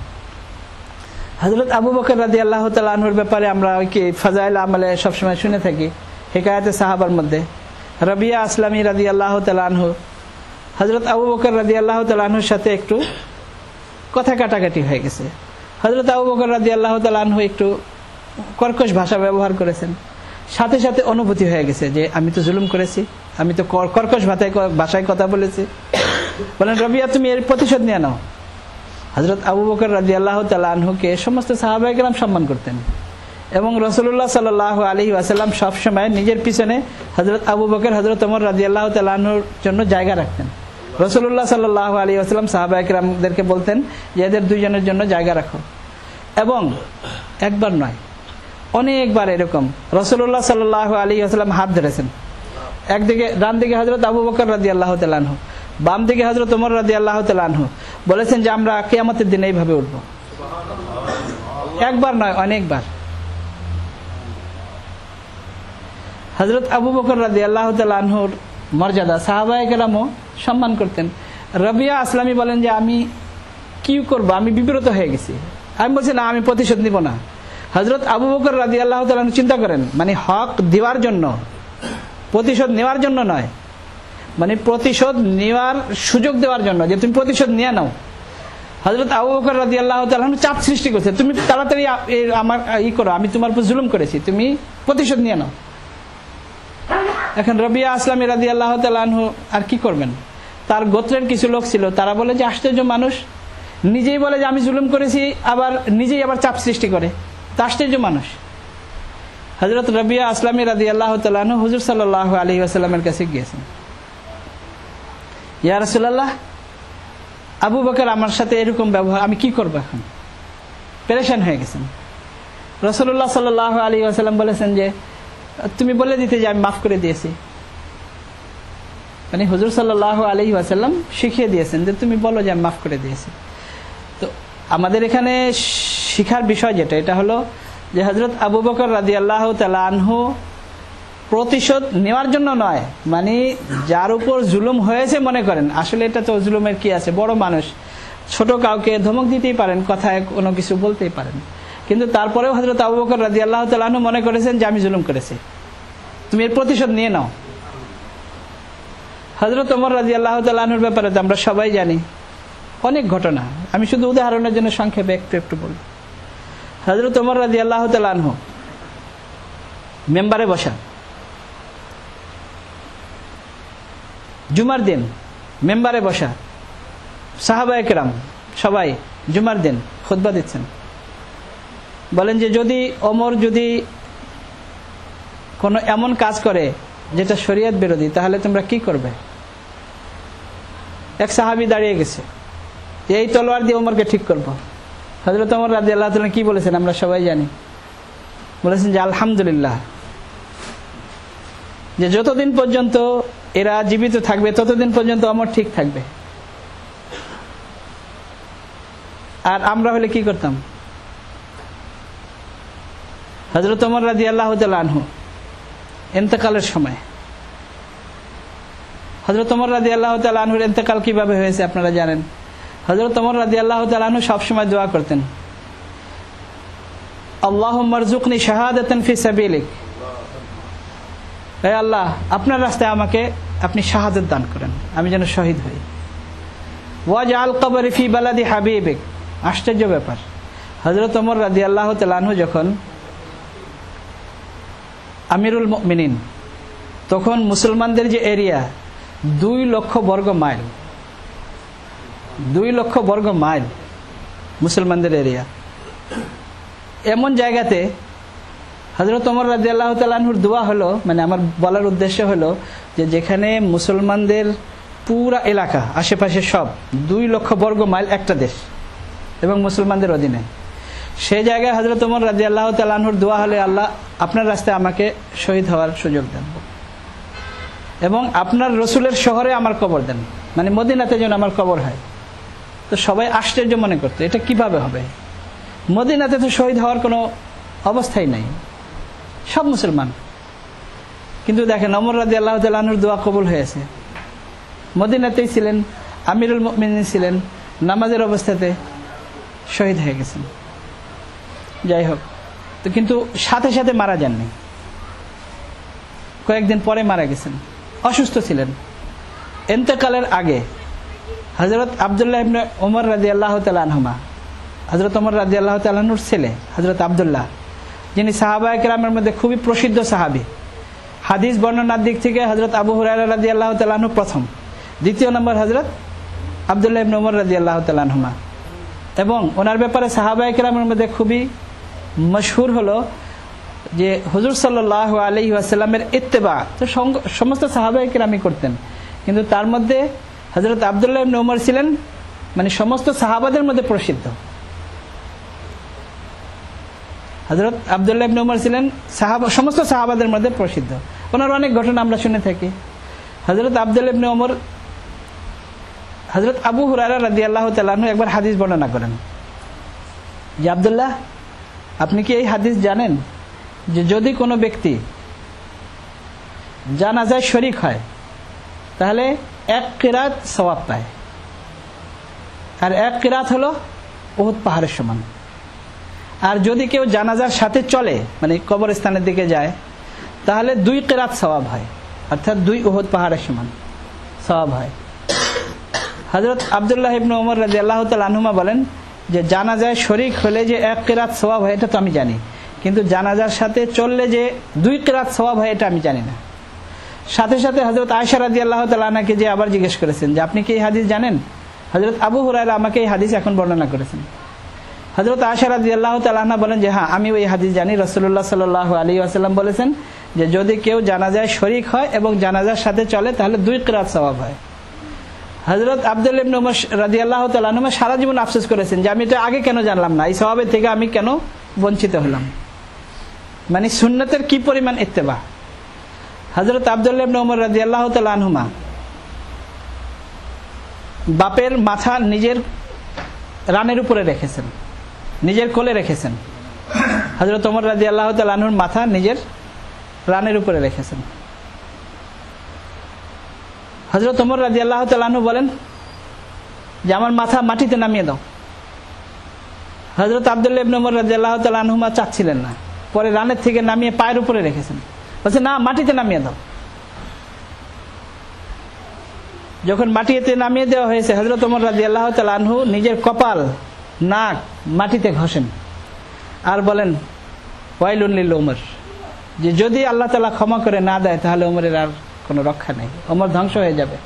হযরত আবু বকর রাদিয়াল্লাহু তাআলা আনহুর ব্যাপারে আমরা ফাজাইল আমলে সবসময় শুনে থাকি, হিকায়াতে সাহাবার মধ্যে রাবিয়া আসলামী রাদিয়াল্লাহু তাআলা আনহু হযরত আবু বকর রাদিয়াল্লাহু তাআলা আনহুর সাথে একটু কথা কাটাকাটি হয়ে গেছে। হযরত আবু বকর রাদিয়াল্লাহু তাআলা আনহু একটু কর্কশ ভাষা ব্যবহার করেছেন, সাথে সাথে অনুভূতি হয়ে গেছে যে আমি তো জুলুম করেছি, আমি তো কর্কশ ভাষায় কথা বলেছি। বলেন, রাবিয়া, তুমি এর প্রতিশোধ নিয়ে নাও। হযরত আবু বকর রাদিয়াল্লাহু তাআলা আনহুকে সমস্ত সাহাবায়ে কেরাম সম্মান করতেন, এবং রাসূলুল্লাহ সাল্লাল্লাহু আলাইহি ওয়াসাল্লাম সব সময় নিজের পিছনে হযরত আবু বকর, হযরত ওমর রাদিয়াল্লাহু তাআলা আনহুর জন্য জায়গা রাখতেন। রাসূলুল্লাহ সাল্লাল্লাহু আলাইহি ওয়াসাল্লাম সাহাবায়ে কেরামদেরকে বলতেন যে এদের দুইজনের জন্য জায়গা রাখো। এবং একবার নয়, অনেকবার এরকম রাসূলুল্লাহ সাল্লাল্লাহু আলাইহি ওয়াসাল্লাম হাত ধরেছেন। একদিকে ডান দিকে হযরত আবু বকর রাদিয়াল্লাহু তাআলা আনহু, বাম দিকে হযরত ওমর রাদিয়াল্লাহু তাআলা আনহু, বলেছেন যে আমরা কিয়ামতের দিনে এইভাবে উঠব। একবার নয়, অনেকবার। হযরত আবু বকর রাদিয়াল্লাহু তাআলা আনহুর মর্যাদা সাহাবায়ে কেরামও সম্মান করতেন। রাবিয়া আসলামী বলেন যে আমি কি করব, আমি বিব্রত হয়ে গেছি। আমি বলছি না, আমি প্রতিশোধ নিব না। হযরত আবু বকর রাদিয়াল্লাহু তাআলা আনহু চিন্তা করেন, মানে হক দেওয়ার জন্য, প্রতিশোধ নেওয়ার জন্য নয়, মানে প্রতিশোধ নেওয়ার সুযোগ দেওয়ার জন্য, যে তুমি প্রতিশোধ নিয়ে নাও। হযরত আবু বকর রাদিয়াল্লাহু তাআলা আনহু চাপ সৃষ্টি করছে, তুমি তাড়াতাড়ি আমার করো, আমি তোমার উপর জুলুম করেছি, তুমি প্রতিশোধ নিয়ে নাও। এখন রাবিয়া আসলামী রাদিয়াল্লাহু তাআলা আনহু আর কি করবেন? তার গোত্রের কিছু লোক ছিল, তারা বলে যে আশ্চর্য মানুষ, নিজেই বলে যে আমি জুলুম করেছি, আবার নিজেই আবার চাপ সৃষ্টি করে, তা আশ্চর্য মানুষ। হযরত রাবিয়া আসলামী রাদিয়াল্লাহু তাআলা আনহু হুজুর সাল্লাল্লাহু আলাইহি ওয়াসাল্লামের কাছে গিয়েছেন, ইয়া রাসূলুল্লাহ, আবু বকর আমার সাথে এরকম ব্যবহার, আমি কি করব? এখন পেরেশান হয়ে গেছেন। রাসূলুল্লাহ সাল্লাল্লাহু আলাইহি ওয়াসাল্লাম বলেছেন যে তুমি বলে দিতে যে আমি মাফ করে দিয়েছি। মানে হুজুর সাল্লাল্লাহু আলাইহি ওয়াসাল্লাম শিখিয়ে দিয়েছেন যে তুমি বলো যে আমি মাফ করে দিয়েছি। তো আমাদের এখানে শিখার বিষয় যেটা, এটা হলো যে হযরত আবু বকর রাদিয়াল্লাহু তাআলা আনহু প্রতিশোধ নেওয়ার জন্য নয়, মানে যার উপর জুলুম হয়েছে মনে করেন, আসলে এটা তো জুলুমের কি আছে, বড় মানুষ, ছোট কাউকে ধমক দিতেই পারেন, কথায় কোনো কিছু বলতেই পারেন, কিন্তু তারপরেও হযরত আবু বকর রাদিয়াল্লাহু তাআলা আনহু মনে করেছেন যে আমি জুলুম করেছি, তুমি এর প্রতিশোধ নিয়ে নাও। হযরত ওমর রাদিয়াল্লাহু তাআলা আনহুর ব্যাপারে তো আমরা সবাই জানি অনেক ঘটনা, আমি শুধু উদাহরণের জন্য সংক্ষেপে একটু বলি। হযরত ওমর রাদিয়াল্লাহু তাআলা আনহু মেম্বারে বসা, জুমার দিন মেম্বারে বসা, সাহাবায়ে কেরাম সবাই জুমার দিন খুতবা দিচ্ছেন, বলেন যে যদি ওমর যদি কোনো এমন কাজ করে যেটা শরীয়ত বিরোধী তাহলে তোমরা কি করবে? এক সাহাবী দাঁড়িয়ে গেছে, এই তলোয়ার দিয়ে ওমরকে ঠিক করব। হযরত ওমর রাদিয়াল্লাহু তাআলা কি বলেছেন আমরা সবাই জানি, বলেছেন যে আলহামদুলিল্লাহ, যে যতদিন পর্যন্ত এরা জীবিত থাকবে ততদিন পর্যন্ত ওমর ঠিক থাকবে। আর আমরা হলে কি করতাম? হযরত ওমর রাদিয়াল্লাহু তাআলা আনহু ইন্তেকালের সময়, হযরত ওমর রাদিয়াল্লাহু তাআলা আনহুর ইন্তেকাল কিভাবে হয়েছে আপনারা জানেন। হযরত ওমর রাদিয়াল্লাহু তাআলা আনহু সব সময় দোয়া করতেন, আল্লাহুম্মা রযুকনি শাহাদাতান ফি সাবিলিক, হে আল্লাহ আপনার রাস্তায় আমাকে আপনি শাহাদাত দান করেন, আমি যেন শহীদ হই। ওয়াজআল কবরি ফি বালাদি হাবিবিক, আশ্চর্য ব্যাপার, হযরত ওমর রাদিয়াল্লাহু তাআলা আনহু যখন আমিরুল মুমিনিন, তখন মুসলমানদের যে এরিয়া 2 লক্ষ বর্গ মাইল, 2 লক্ষ বর্গ মাইল মুসলমানদের এরিয়া, এমন জায়গাতে হযরত ওমর রাদিয়াল্লাহু তাআলা আনহুর দোয়া হলো, মানে আমার বলার উদ্দেশ্য হলো যে যেখানে মুসলমানদের পুরা এলাকা আশেপাশে সব 2 লক্ষ বর্গ মাইল একটা দেশ এবং মুসলমানদের অধীনে, সেই জায়গায় হযরত ওমর রাদিয়াল্লাহু তাআলা আনহুর দোয়া হলে আল্লাহ আপনার রাস্তায় আমাকে শহীদ হওয়ার সুযোগ দেন এবং আপনার রসুলের শহরে আমার কবর দেন, মানে মদিনাতে যেন আমার কবর হয়। তো সবাই আশ্চর্য মনে করতো এটা কিভাবে হবে, মদিনাতে তো শহীদ হওয়ার কোনো অবস্থাই নাই, সব মুসলমান। কিন্তু দেখেন ওমর রাদিয়াল্লাহু তাআলা আনহুর দোয়া কবুল হয়েছে, মদিনাতেই ছিলেন, আমিরুল মুমিনিন ছিলেন, নামাজের অবস্থাতে শহীদ হয়ে গেছেন। যাই হোক, তো কিন্তু সাথে সাথে মারা যাননি, কয়েকদিন পরে মারা গেছেন, অসুস্থ ছিলেন। ইন্তেকালের আগে হযরত আব্দুল্লাহ ইবনে ওমর রাদিয়াল্লাহু তাআলা আনহুমা, হযরত ওমর রাদিয়াল্লাহু তাআলা আনহুর ছেলে হযরত আব্দুল্লাহ, যিনি সাহাবায়ে কেরামের মধ্যে খুবই প্রসিদ্ধ সাহাবী, হাদিস বর্ণনার দিক থেকে হযরত আবু হুরায়রা রাদিয়াল্লাহু তাআলা আনহু প্রথম, দ্বিতীয় নম্বর হযরত আব্দুল্লাহ ইবনে ওমর রাদিয়াল্লাহু তাআলা আনহুমা। এবং ওনার ব্যাপারে সাহাবায়ে কেরামের মধ্যে খুবই মশহুর হলো যে হুজুর সাল্লাল্লাহু আলাইহি ওয়াসাল্লামের ইত্তেবা তো সমস্ত সাহাবায়ে কেরামই করতেন, কিন্তু তার মধ্যে হযরত আব্দুল্লাহ ইবনে ওমর ছিলেন মানে সমস্ত সাহাবাদের মধ্যে প্রসিদ্ধ। হযরত আব্দুল্লাহ ইবনে ওমর ছিলেন সমস্ত সাহাবাদের মধ্যে প্রসিদ্ধ। ওনার অনেক ঘটনা আমরা শুনে থাকি। হযরত আব্দুল্লাহ ইবনে ওমর হযরত আবু হুরায়রা রাদিয়াল্লাহু তাআলা আনহু একবার হাদিস বর্ণনা করেন যে আব্দুল্লাহ, আপনি কি এই হাদিস জানেন যে যদি কোনো ব্যক্তি জানাজায় শরীক হয় তাহলে 1 কিরাত সওয়াব পায়, আর 1 কিরাত হলো উহুদ পাহাড়ের সমান। আর যদি কেউ জানাজার সাথে চলে মানে কবরস্থানের দিকে যায় তাহলে 2 কিরাত সওয়াব হয়, অর্থাৎ 2 উহুদ পাহাড়ের সমান সওয়াব হয়। হযরত আব্দুল্লাহ ইবনে ওমর রাদিয়াল্লাহু তাআলা আনহুমা বলেন যে জানাজায় শরীক হলে যে 1 কিরাত সওয়াব হয় এটা তো আমি জানি, কিন্তু জানাজার সাথে চললে যে 2 কিরাত সওয়াব হয় এটা আমি জানি না। সাথে সাথে হযরত আয়েশা রাদিয়াল্লাহু তাআলা আনহাকে যে আবার জিজ্ঞেস করেছেন যে আপনি কি এই হাদিস জানেন? হযরত আবু হুরায়রা আমাকে এই হাদিস এখন বর্ণনা করেছেন। হযরত আয়েশা রাদিয়াল্লাহু তাআলা আনহা বলেন যে হ্যাঁ, আমি ওই হাদিস জানি, রাসূলুল্লাহ সাল্লাল্লাহু আলাইহি ওয়াসাল্লাম বলেছেন যে যদি কেউ জানাজায় শরীক হয় এবং জানাজার সাথে চলে তাহলে 2 কিরাত সওয়াব হয়। হযরত আব্দুল্লাহ ইবনে ওমর রাদিয়াল্লাহু তাআলা আনহু সারা জীবন আফসোস করেছেন যে আমি এটা আগে কেন জানলাম না, এই সওয়াবের থেকে আমি কেন বঞ্চিত হলাম। মানে সুন্নতের কি পরিমাণ ইত্তেবা। হযরত আব্দুল্লাহ ইবনে ওমর রাদিয়াল্লাহু তাআলা আনহুমা বাপের মাথা নিজের রানের উপরে রেখেছেন, নিজের কোলে রেখেছেন। হযরত ওমর রাদিয়াল্লাহু তাআলা আনহুর মাথা নিজের রানের উপরে রেখেছেন। হযরত ওমর রাদিয়াল্লাহু তাআলা আনহু বলেন যে আমার মাথা মাটিতে নামিয়ে দাও। হযরত আব্দুল্লাহ ইবনে ওমর রাদিয়াল্লাহু তাআলা আনহুমা চাচ্ছিলেন না, পরে রানের থেকে নামিয়ে পায়ের উপরে রেখেছেন, বলছে না মাটিতে নামিয়ে দাও। যখন মাটিতে নামিয়ে দেওয়া হয়েছে, হযরত ওমর রাদিয়াল্লাহু তাআলা আনহু নিজের কপাল নাক মাটিতে ঘষেন আর বলেন ওয়াইলুন লিল ওমর, যে যদি আল্লাহ তাআলা ক্ষমা করে না দেয় তাহলে ওমরের আর কোনো রক্ষা নেই, ওমর ধ্বংস হয়ে যাবে।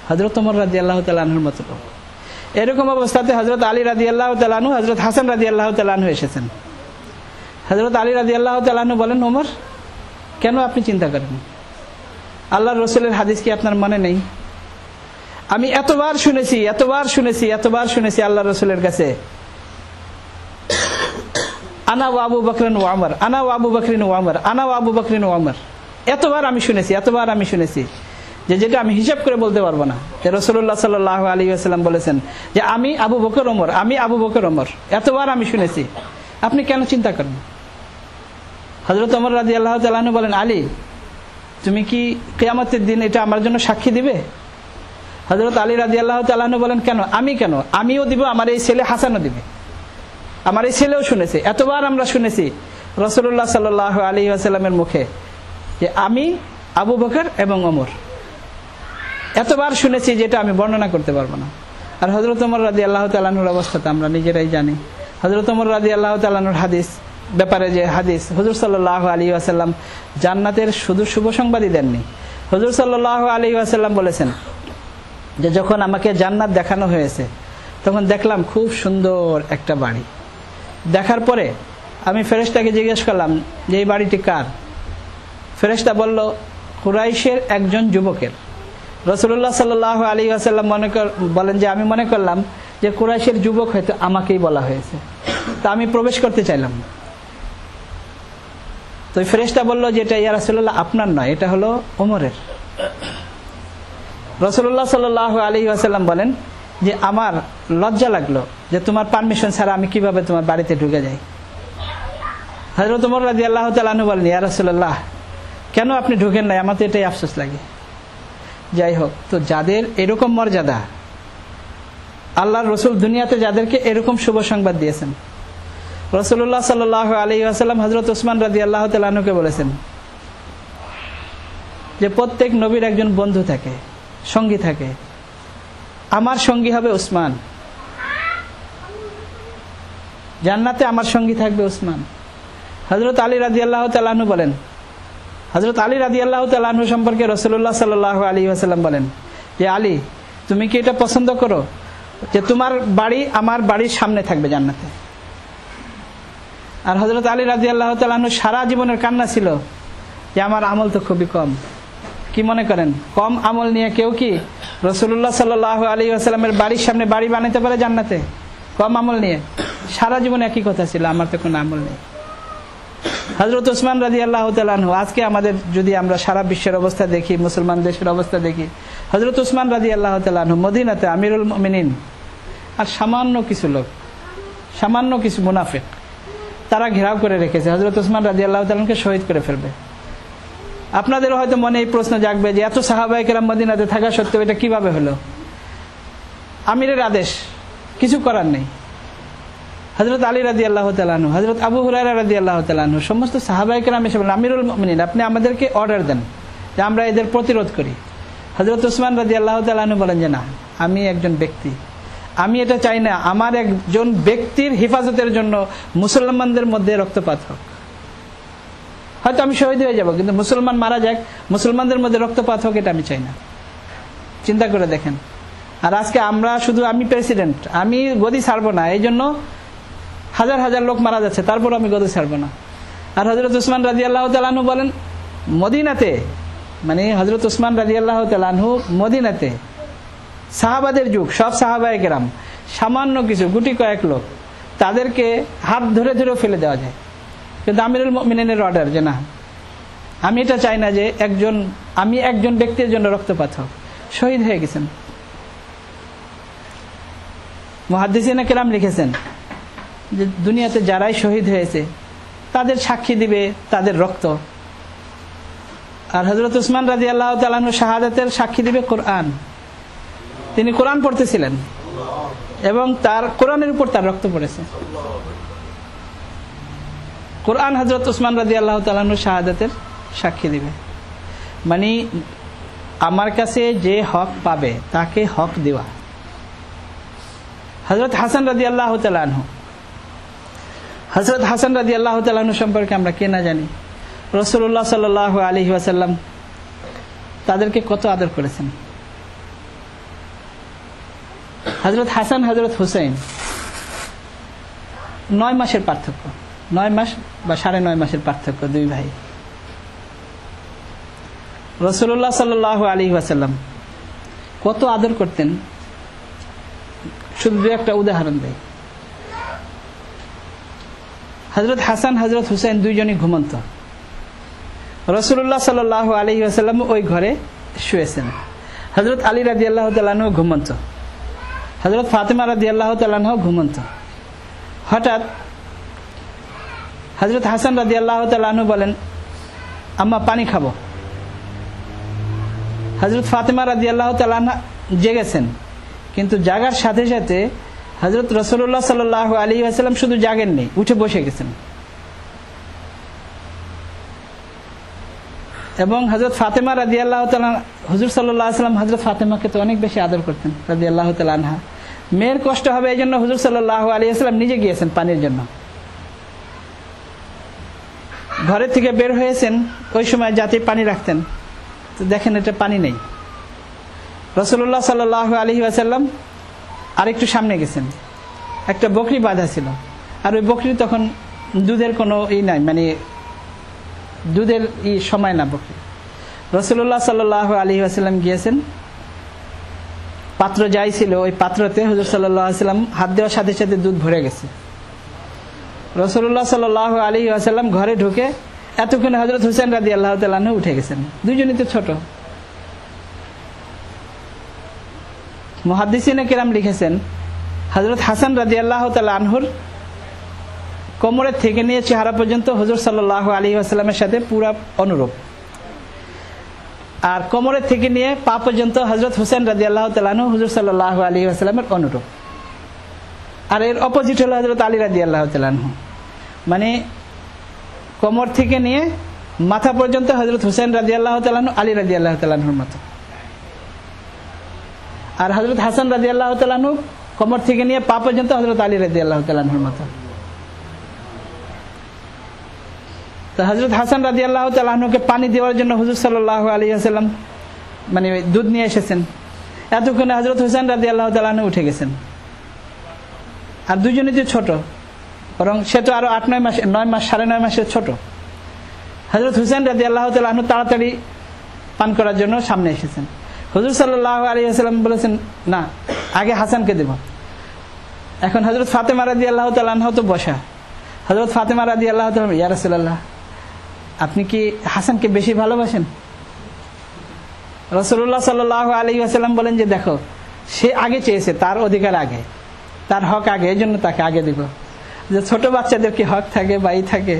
হযরত ওমর রাদিয়াল্লাহু তাআলা আনহুর মতো এরকম অবস্থাতে হযরত আলী রাদিয়াল্লাহু তাআলা আনহু, হযরত হাসান রাদিয়াল্লাহু তাআলা আনহু এসেছেন। হযরত আলী রাদিয়াল্লাহু তাআলা আনহু বলেন ওমর কেন আপনি চিন্তা করেন, আল্লাহর রাসূলের হাদিস কি আপনার মনে নেই? আমি এতবার শুনেছি আল্লাহর রাসূলের কাছে, আনা ওয়া আবু বকর ওয়া ওমর, আনা ওয়া আবু বকর ওয়া ওমর, আনা ওয়া আবু বকর ওয়া ওমর। এতবার আমি শুনেছি যে যেটা আমি হিসাব করে বলতে পারবো না, যে রাসূলুল্লাহ সাল্লাল্লাহু আলাইহি ওয়াসাল্লাম বলেছেন যে আমি আবু বকর ওমর, আমি আবু বকর ওমর। এতবার আমি শুনেছি, আপনি কেন চিন্তা করেন? হযরত ওমর রাদিয়াল্লাহু তাআলা আনহু বলেন আলী তুমি কি কিয়ামতের দিন এটা আমার জন্য সাক্ষী দিবে? হযরত আলী রাদিয়াল্লাহু তাআলা আনহু বলেন কেন? আমিও দিব, আমার এই ছেলে হাসানও দিবে, আমার এই ছেলেও শুনেছে। এতবার আমরা শুনেছি রাসূলুল্লাহ সাল্লাল্লাহু আলাইহি ওয়াসাল্লামের মুখে যে আমি আবু বকর এবং ওমর, এতবার শুনেছি যেটা আমি বর্ণনা করতে পারবো না। আর হযরত ওমর রাদিয়াল্লাহু তাআলা আনহুর অবস্থা তো আমরা নিজেরাই জানি। হযরত ওমর রাদিয়াল্লাহু তাআলা আনহুর হাদিস ব্যাপারে যে হাদিস, হুজুর সাল্লাল্লাহু আলাইহি ওয়াসাল্লাম জান্নাতের শুধু শুভ সংবাদই দেননি। হুজুর সাল্লাল্লাহু আলাইহি ওয়াসাল্লাম বলেছেন যে যখন আমাকে জান্নাত দেখানো হয়েছে তখন দেখলাম খুব সুন্দর একটা বাড়ি। দেখার পরে আমি ফেরেশতাকে জিজ্ঞেস করলাম যে এই বাড়িটি কার? ফেরেশতা বলল কুরাইশের একজন যুবকের। রাসূলুল্লাহ সাল্লাল্লাহু আলাইহি ওয়াসাল্লাম বলেন যে আমি মনে করলাম যে কুরাইশের যুবক হয়তো আমাকেই বলা হয়েছে, তা আমি প্রবেশ করতে চাইলাম না। তো ফেরেশতা বলল যে এটা ইয়া রাসূলুল্লাহ আপনার নয়, এটা হলো ওমরের। রাসূলুল্লাহ সাল্লাল্লাহু আলাইহি ওয়াসাল্লাম বলেন যে আমার লজ্জা লাগলো যে তোমার পারমিশন ছাড়া আমি কিভাবে তোমার বাড়িতে ঢুকে যাই। হযরত ওমর রাদিয়াল্লাহু তাআলা আনহু বলেন ইয়া রাসূলুল্লাহ কেন আপনি ঢুকেন নাই? আমার তো এটাই আফসোস লাগে। যাই হোক, তো যাদের এরকম মর্যাদা, আল্লাহর রাসূল দুনিয়াতে যাদেরকে এরকম শুভ সংবাদ দিয়েছেন, রাসূলুল্লাহ সাল্লাল্লাহু আলাইহি ওয়াসাল্লাম হযরত ওসমান রাদিয়াল্লাহু তাআলা আনহুকে বলেছেন যে প্রত্যেক নবীর একজন বন্ধু থাকে, সঙ্গী থাকে, আমার সঙ্গী হবে উসমান, জান্নাতে আমার সঙ্গী থাকবে উসমান। হযরত আলী রাদিয়াল্লাহু তাআলা আনহু বলেন, হযরত আলী রাদিয়াল্লাহু তাআলা আনহু সম্পর্কে রাসূলুল্লাহ সাল্লাল্লাহু আলাইহি ওয়াসাল্লাম বলেন যে আলী তুমি কি এটা পছন্দ করো যে তোমার বাড়ি আমার বাড়ির সামনে থাকবে জান্নাতে? আর হযরত আলী রাদিয়াল্লাহু তাআলা আনহু সারা জীবনের কান্না ছিল যে আমার আমল তো খুবই কম। কি মনে করেন কম আমল নিয়ে কেউ কি রাসূলুল্লাহ সাল্লাল্লাহু আলাইহি ওয়াসাল্লামের বাড়ির সামনে বাড়ি বানাতে পারে জান্নাতে? কম আমল নিয়ে সারা জীবন একই কথা ছিল, আমার তো কোনো আমল নেই। হযরত ওসমান রাদিয়াল্লাহু তাআলা আনহু, আজকে আমাদের যদি আমরা সারা বিশ্বের অবস্থা দেখি, মুসলমান দেশের অবস্থা দেখি, হযরত ওসমান রাদিয়াল্লাহু তাআলা আনহু মদিনাতে আমিরুল মুমিনিন, আর সামান্য কিছু লোক, সামান্য কিছু মুনাফিক তারা ঘেরাও করে রেখেছে, হযরত ওসমান রাদিয়াল্লাহু তাআলা আনহুকে শহীদ করে ফেলবে। আপনাদেরও হয়তো মনে এই প্রশ্ন জাগবে যে এত সাহাবায়ে কেরাম মদিনাতে থাকা সত্ত্বেও এটা কিভাবে হলো? আমিরের আদেশ, কিছু করার নেই। হযরত আলী রাদিয়াল্লাহু তাআলা আনহু, হযরত আবু হুরায়রা রাদিয়াল্লাহু তাআলা আনহু, সমস্ত সাহাবায়ে কেরাম এসে বলেন আমিরুল মুমিনিন আপনি আমাদেরকে অর্ডার দেন যে আমরা এদের প্রতিরোধ করি। হযরত ওসমান রাদিয়াল্লাহু তাআলা আনহু বলেন যে না, আমি একজন ব্যক্তি, আমি এটা চাই না আমার একজন ব্যক্তির হেফাজতের জন্য মুসলমানদের মধ্যে রক্তপাত হোক। হয়তো আমি শহীদ হয়ে যাব, কিন্তু মুসলমান মারা যাক, মুসলমানদের মধ্যে রক্তপাত হোক, এটা আমি চাই না। চিন্তা করে দেখেন। আর আজকে আমরা শুধু আমি প্রেসিডেন্ট, আমি গদি ছাড়বো না, এই জন্য হাজার হাজার লোক মারা যাচ্ছে, তারপর আমি গদি ছাড়বো না। আর হযরত ওসমান রাদিয়াল্লাহু তাআলা আনহু বলেন মদিনাতে, মানে হযরত ওসমান রাদিয়াল্লাহু তাআলা আনহু মদিনাতে সাহাবাদের যুগ, সব সাহাবায়ে কেরাম, সামান্য কিছু গুটি কয়েক লোক, তাদেরকে হাত ধরে ধরে ফেলে দেওয়া যায়, কিন্তু আমিরুল মুমিনিনের অর্ডার যে না, আমি এটা চাই না যে আমি একজন ব্যক্তির জন্য রক্তপাত হোক। শহীদ হয়ে গেছেন। মুহাদ্দিসিনে কেরাম লিখেছেন যে দুনিয়াতে যারাই শহীদ হয়েছে তাদের সাক্ষী দিবে তাদের রক্ত, আর হযরত উসমান রাদিয়াল্লাহু তাআলা আনহু শাহাদাতের সাক্ষী দিবে কোরআন। তিনি কোরআন পড়তেছিলেন এবং তার কোরআনের উপর তার রক্ত পড়েছে। কোরআন হযরত উসমান রাদিয়াল্লাহু তাআলা আনহু শাহাদাতের সাক্ষী দিবে। মানে আমার কাছে যে হক পাবে তাকে হক দেওয়া। হযরত হাসান রাদিয়াল্লাহু তাআলা আনহু, হযরত হাসান রাদিয়াল্লাহু তাআলা আনহু সম্পর্কে আমরা কে না জানি। রাসূলুল্লাহ সাল্লাল্লাহু আলাইহি ওয়াসাল্লাম তাদেরকে কত আদর করেছেন। হযরত হাসান হযরত হুসাইন 9 মাসের পার্থক্য, 9 মাস বা 9.5 মাসের পার্থক্য, দুই ভাই। রাসূলুল্লাহ সাল্লাল্লাহু আলাইহি ওয়াসাল্লাম কত আদর করতেন, শুধু একটা উদাহরণ দেই। হযরত হাসান হযরত হুসাইন দুইজনই ঘুমন্ত। রাসূলুল্লাহ সাল্লাল্লাহু আলাইহি ওয়াসাল্লাম ওই ঘরে শুয়েছেন। হযরত আলী রাদিয়াল্লাহু তাআলা আনহু ঘুমন্ত, হযরত ফাতেমা রাদিয়াল্লাহু তাআলা আনহা ঘুমন্ত। হঠাৎ হযরত হাসান রাদিয়াল্লাহু তাআলা আনহু বলেন, আম্মা পানি খাবো। হযরত ফাতেমা রাদিয়াল্লাহু তাআলা আনহা জেগেছেন, কিন্তু জাগার সাথে সাথে হযরত রাসূলুল্লাহ সাল্লাল্লাহু আলাইহি ওয়াসাল্লাম শুধু জাগেননি, উঠে বসে গেছেন। এবং হযরত ফাতেমা রাদিয়াল্লাহু তাআলা, হুজুর সাল্লাল্লাহু আলাইহি ওয়াসাল্লাম হযরত ফাতেমাকে তো অনেক বেশি আদর করতেন রাদিয়াল্লাহু তাআলা আনহা। মেয়ের কষ্ট হবে এই জন্য হুজুর সাল্লাল্লাহু আলাইহি ওয়াসাল্লাম নিজে গিয়েছেন পানির জন্য। ঘরের থেকে বের হয়েছেন, ওই সময় যাতে পানি রাখতেন, তো দেখেন এটা পানি নেই। রাসূলুল্লাহ সাল্লাল্লাহু আলাইহি ওয়াসাল্লাম আরেকটু সামনে গেছেন, একটা বকরি বাঁধা ছিল, আর ওই বকরি তখন দুধের কোনো নাই, মানে দুধের সময় না বকরি। রাসূলুল্লাহ সাল্লাল্লাহু আলাইহি ওয়াসাল্লাম গিয়েছেন, পাত্র যাই ছিল ওই পাত্রতে হুজুর সাল্লাল্লাহু আলাইহি ওয়াসাল্লাম হাত দেওয়ার সাথে সাথে দুধ ভরে গেছে। রাসূলুল্লাহ সাল্লাল্লাহু আলাইহি ওয়াসাল্লাম ঘরে ঢুকে এতক্ষণে হযরত হুসাইন রাদিয়াল্লাহু তাআলা আনহু উঠে গেছেন, দুইজনই তো ছোট। মুহাদ্দিসিনে কেরাম লিখেছেন হযরত হাসান রাদিয়াল্লাহু তাআলা আনহুর কোমরের থেকে নিয়ে চেহারা পর্যন্ত হুজুর সাল্লাল্লাহু আলাইহি ওয়াসাল্লামের সাথে পুরো অনুরূপ, আর কোমরের থেকে নিয়ে পা পর্যন্ত হযরত হুসাইন রাদিয়াল্লাহু তাআলা আনহু হুজুর সাল্লাল্লাহু আলাইহি ওয়াসাল্লামের অনুরূপ। আর এর অপোজিট হলো হযরত আলী রাদিয়াল্লাহু তাআলা আনহু, মানে কোমর থেকে নিয়ে মাথা পর্যন্ত হযরত হুসাইন রাদিয়াল্লাহু তাআলা আনহু আলী রাদিয়াল্লাহু তাআলা আনহুর মতো। আর হযরত হাসান রাদিয়াল্লাহু তাআলা আনহু কোমর থেকে নিয়ে পা পর্যন্ত হযরত আলী রাদিয়াল্লাহু তাআলা আনহুর মতো। তো হযরত হাসান রাদিয়াল্লাহু তাআলা আনহুকে পানি দেওয়ার জন্য হুজুর সাল্লাল্লাহু আলাইহি ওয়াসাল্লাম মানে দুধ নিয়ে এসেছেন, এতক্ষণে হযরত হুসাইন রাদিয়াল্লাহু তাআলা আনহু উঠে গেছেন। আর দুইজনই যে ছোট, বরং সে তো আরো 8-9 মাস, 9 মাস 9.5 মাসের ছোট। হযরত হুসাইন রাদিয়াল্লাহু তাআলা আনহু তাড়াতাড়ি পান করার জন্য সামনে এসেছেন। হুজুর সাল্লাল্লাহু আলাইহি ওয়াসাল্লাম বলেছেন, না, আগে হাসানকে দেব। এখন হযরত ফাতেমা রাদিয়াল্লাহু তাআলা আনহা তো বসা। হযরত ফাতেমা রাদিয়াল্লাহু তাআলা, ইয়া রাসূলুল্লাহ, আপনি কি হাসানকে বেশি ভালোবাসেন? রাসূলুল্লাহ সাল্লাল্লাহু আলাইহি ওয়াসাল্লাম বলেন যে দেখো, সে আগে চেয়েছে, তার অধিকার আগে, তার হক আগে, এই জন্য তাকে আগে দিব। যে ছোট বাচ্চাদের কি হক থাকে বা ই থাকে,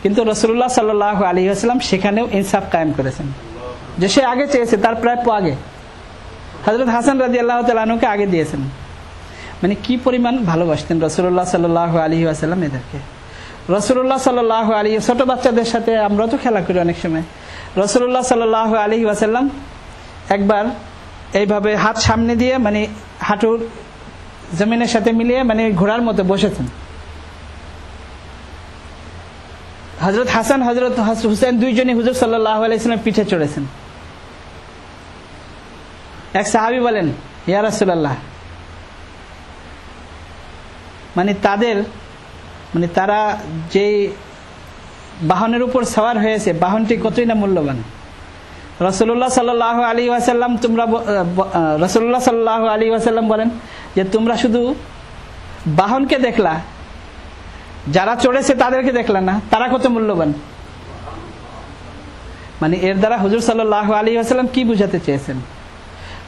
কিন্তু রাসূলুল্লাহ সাল্লাল্লাহু আলাইহি ওয়াসাল্লাম সেখানেও ইনসাফ কায়েম করেছেন, যে সে আগে চেয়েছে তার প্রাপ্য আগে। হযরত হাসান রাদিয়াল্লাহু তাআলা আনহুকে আগে দিয়েছেন। মানে কি পরিমাণ ভালোবাসতেন রাসূলুল্লাহ সাল্লাল্লাহু আলাইহি ওয়াসাল্লাম এদেরকে। রাসূলুল্লাহ সাল্লাল্লাহু আলাইহি, ছোট বাচ্চাদের সাথে আমরা তো খেলা করি অনেক সময়। রাসূলুল্লাহ সাল্লাল্লাহু আলাইহি ওয়াসাল্লাম একবার এইভাবে হাত সামনে দিয়ে, মানে হাঁটুর জমিনের সাথে মিলিয়ে, মানে ঘোড়ার মতো বসেছেন। হযরত হাসান হযরত হুসাইন দুইজনই হুজুর সাল্লাল্লাহু আলাইহি ওয়াসাল্লামের পিঠে চড়েছেন। এক সাহাবী বলেন, ইয়া রাসূলুল্লাহ, মানে তারা যে বাহনের উপর সওয়ার হয়েছে, বাহনটি কতই না মূল্যবান। রাসূলুল্লাহ সাল্লাল্লাহু আলাইহি ওয়াসাল্লাম রাসূলুল্লাহ সাল্লাল্লাহু আলাইহি ওয়াসাল্লাম বলেন যে তোমরা শুধু বাহনকে দেখলা, যারা চড়েছে তাদেরকে দেখলা না, তারা কত মূল্যবান। মানে এর দ্বারা হুজুর সাল্লাল্লাহু আলাইহি ওয়াসাল্লাম কি বুঝাতে চেয়েছেন?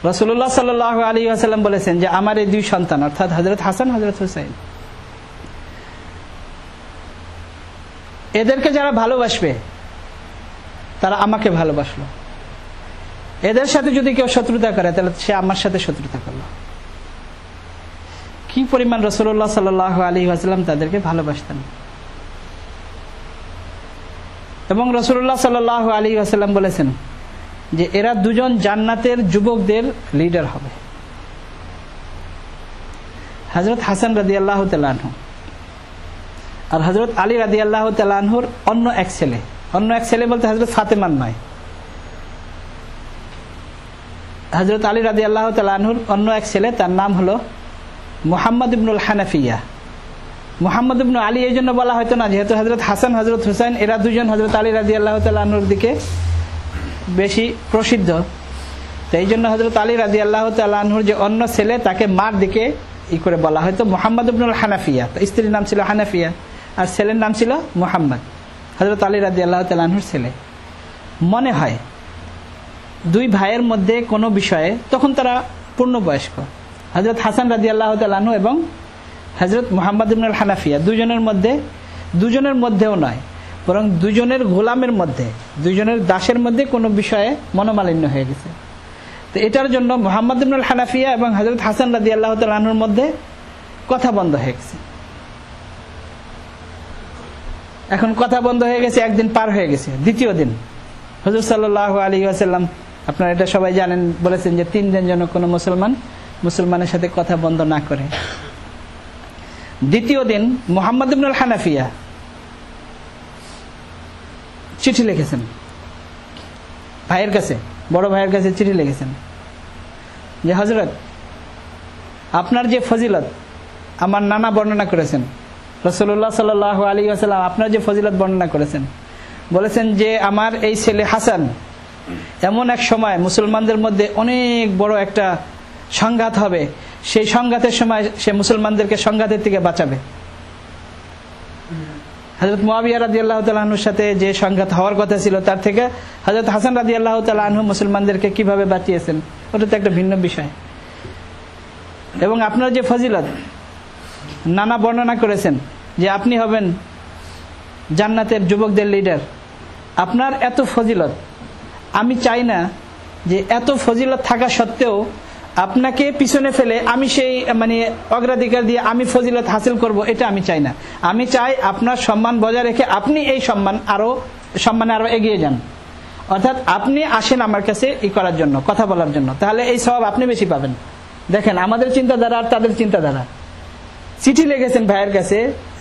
রাসূলুল্লাহ সাল্লাল্লাহু আলাইহি ওয়াসাল্লাম বলেছেন যে আমার এই দুই সন্তান অর্থাৎ হযরত হাসান হযরত হুসাইন এদেরকে যারা ভালোবাসবে তারা আমাকে ভালোবাসলো, এদের সাথে যদি কেউ শত্রুতা করে তাহলে সে আমার সাথে শত্রুতা করলো। কি পরিমাণ রাসূলুল্লাহ সাল্লাল্লাহু আলাইহি ওয়াসাল্লাম তাদেরকে ভালোবাসতেন। এবং রাসূলুল্লাহ সাল্লাল্লাহু আলাইহি ওয়াসাল্লাম বলেছেন যে এরা দুজন জান্নাতের যুবকদের লিডার হবে। হযরত হাসান রাদিয়াল্লাহু তাআলা আনহু আর হযরত আলী রাদিয়াল্লাহু তাআলা আনহুর অন্য এক ছেলে বলতে হযরত ফাতেমার নয়, হযরত আলী রাদিয়াল্লাহু তাআলা আনহুর অন্য এক ছেলে, তার নাম হলো মুহাম্মদ ইবনুল হানাফিয়া। মুহাম্মদ ইবনে আলী এই জন্য বলা হয়তো না, যেহেতু হযরত হাসান হযরত হুসাইন এরা দুজন হযরত আলী রাদিয়াল্লাহু তাআলা আনহুর দিকে বেশি প্রসিদ্ধ, তো এই জন্য হযরত আলী রাদিয়াল্লাহু তাআলা আনহুর যে অন্য ছেলে তাকে মার দিকে করে বলা হয়তো মুহাম্মদ ইবনুল হানাফিয়া। তো স্ত্রীর নাম ছিল হানাফিয়া আর ছেলের নাম ছিল মুহাম্মদ, হযরত আলী রাদিয়াল্লাহু তাআলা আনহুর ছেলে। মনে হয় দুই ভাইয়ের মধ্যে কোনো বিষয়ে, তখন তারা পূর্ণবয়স্ক, হযরত হাসান রাদিয়াল্লাহু তাআলা আনহু এবং হযরত মুহাম্মদ ইবনুল হানাফিয়া দুজনের মধ্যেও নয়, বরং দুজনের গোলামের মধ্যে, দুজনের দাসের মধ্যে কোনো বিষয়ে মনোমালিন্য হয়ে গেছে। তো এটার জন্য মুহাম্মদ ইবনুল হানাফিয়া এবং হযরত হাসান রাদিয়াল্লাহু তাআলা আনহুর মধ্যে কথা বন্ধ হয়ে গেছে। এখন কথা বন্ধ হয়ে গেছে, একদিন পার হয়ে গেছে, দ্বিতীয় দিন হুজুর সাল্লাল্লাহু আলাইহি ওয়াসাল্লাম, আপনারা এটা সবাই জানেন, বলেছেন যে 3 দিন যেন কোনো মুসলমানের সাথে কথা বন্ধ না করে। দ্বিতীয় দিন মুহাম্মদ ইবনুল হানাফিয়া চিঠি লিখেছেন ভাইয়ের কাছে, বড় ভাইয়ের কাছে চিঠি লিখেছেন যে হযরত আপনার যে ফজিলত আমার নানা বর্ণনা করেছেন, রাসূলুল্লাহ সাল্লাল্লাহু আলাইহি ওয়াসাল্লাম আপনার যে ফজিলত বর্ণনা করেছেন, বলেছেন যে আমার এই ছেলে হাসান এমন এক সময় মুসলমানদের মধ্যে অনেক বড় একটা সংঘাত হবে, সেই সংঘাতের সময় সে মুসলমানদেরকে সংঘাতের থেকে বাঁচাবে। হযরত মুয়াবিয়া রাদিয়াল্লাহু তাআলা আনহুর সাথে যে সংঘাত হওয়ার কথা ছিল তার থেকে হযরত হাসান রাদিয়াল্লাহু তাআলা আনহু মুসলমানদেরকে কিভাবে বাঁচিয়েছেন ওটা তো একটা ভিন্ন বিষয়। এবং আপনার যে ফজিলত নানা বর্ণনা করেছেন যে আপনি হবেন জান্নাতের যুবকদের লিডার, আপনার এত ফজিলত, আমি চাই না যে এত ফজিলত থাকা সত্ত্বেও আপনাকে পিছনে ফেলে আমি সেই অগ্রাধিকার দিয়ে আমি ফজিলত হাসিল করব, এটা আমি চাই না। আমি চাই আপনার সম্মান বজায় রেখে আপনি এই সম্মানে আরো এগিয়ে যান, অর্থাৎ আপনি আসেন আমার কাছে ই করার জন্য, কথা বলার জন্য, তাহলে এই সওয়াব আপনি বেশি পাবেন। দেখেন আমাদের চিন্তাধারা আর তাদের চিন্তাধারা। চিঠি লিখেছেন ভাইয়ের কাছে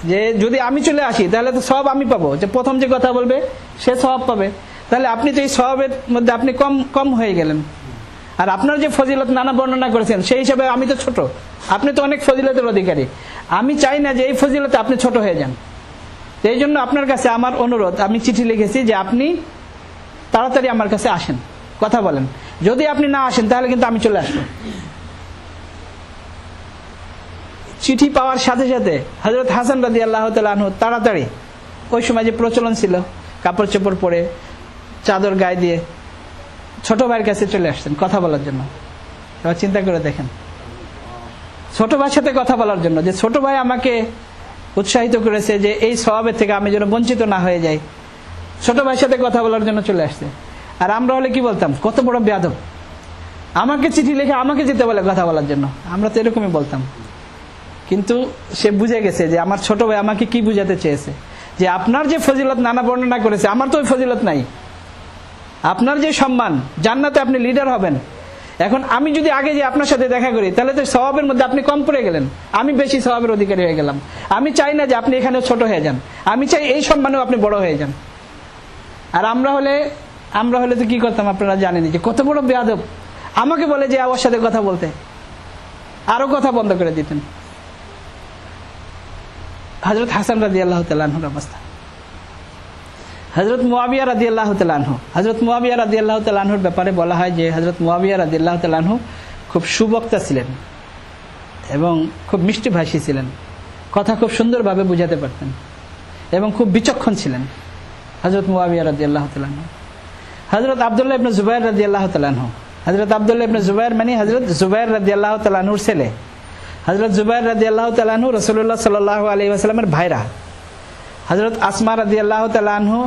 যে যদি আমি চলে আসি তাহলে তো সওয়াব আমি পাবো, যে প্রথম যে কথা বলবে সে সওয়াব পাবে, তাহলে আপনি তো এই সওয়াবের মধ্যে আপনি কম হয়ে গেলেন। আর আপনার যে ফজিলত নানা বর্ণনা করেছেন সেই হিসাবে আমি তো ছোট, আপনি তো অনেক ফজিলতের অধিকারী, আমি চাই না যে এই ফজিলতে আপনি ছোট হয়ে যান। এই জন্য আপনার কাছে আমার অনুরোধ, আমি চিঠি লিখেছি যে আপনি তাড়াতাড়ি আমার কাছে আসেন, কথা বলেন, যদি আপনি না আসেন তাহলে কিন্তু আমি চলে আসবো। চিঠি পাওয়ার সাথে সাথে হযরত হাসান রাদিয়াল্লাহু তাআলা আনহু তাড়াতাড়ি, ওই সময় যে প্রচলন ছিল কাপড় চোপড় পরে চাদর গায়ে দিয়ে, ছোট ভাইয়ের কাছে চলে আসছেন কথা বলার জন্য। এবার চিন্তা করে দেখেন, ছোট ভাইয়ের সাথে কথা বলার জন্য, যে ছোট ভাই আমাকে উৎসাহিত করেছে যে এই সওয়াবের থেকে আমি যেন বঞ্চিত না হয়ে যাই, ছোট ভাইয়ের সাথে কথা বলার জন্য চলে আসছে। আর আমরা হলে কি বলতাম, কত বড় বেয়াদব, আমাকে চিঠি লিখে আমাকে যেতে বলে কথা বলার জন্য, আমরা তো এরকমই বলতাম। কিন্তু সে বুঝে গেছে যে আমার ছোট ভাই আমাকে কি বুঝাতে চেয়েছে, যে আপনার যে ফজিলত নানা বর্ণনা করেছে আমার তো ওই ফজিলত নাই, আপনার যে সম্মান, জান্নাতে আপনি লিডার হবেন, এখন আমি যদি আগে যে আপনার সাথে দেখা করি তাহলে তো সওয়াবের মধ্যে আপনি কম পড়ে গেলেন, আমি বেশি সওয়াবের অধিকারী হয়ে গেলাম। আমি চাই না যে আপনি এখানেও ছোট হয়ে যান, আমি চাই এই সম্মানেও আপনি বড় হয়ে যান। আর আমরা হলে তো কি করতাম আপনারা জানেনই, যে কত বড় বেয়াদব, আমাকে বলে যে আমার সাথে কথা বলতে, আরো কথা বন্ধ করে দিতেন। হযরত হাসান রাদিয়াল্লাহু তাআলা আনহুর অবস্থা, হযরত মুয়াবিয়া রাদিয়াল্লাহু তাআলা আনহু, হযরত মুয়াবিয়া রাদিয়াল্লাহু তাআলা আনহুর ব্যাপারে বলা হয় যে হযরত মুয়াবিয়া রাদিয়াল্লাহু তাআলা আনহু খুব সুবক্তা ছিলেন এবং খুব মিষ্টি ভাষী ছিলেন, কথা খুব সুন্দরভাবে বুঝাতে পারতেন এবং খুব বিচক্ষণ ছিলেন হযরত মুয়াবিয়া রাদিয়াল্লাহু তাআলা আনহু। হযরত আব্দুল্লাহ ইবনে জুবাইর রাদিয়াল্লাহু তাআলা আনহু, হযরত আব্দুল্লাহ ইবনে জুবাইর মানে হযরত জুবাইর রাদিয়াল্লাহু তাআলা আনহুর ছেলে। হযরত জুবাইর রাদিয়াল্লাহু তাআলা আনহু রাসূলুল্লাহ সাল্লাল্লাহু আলাইহি ওয়াসাল্লামের ভাইরা। হযরত আসমা রাদিয়াল্লাহু তাআলা আনহু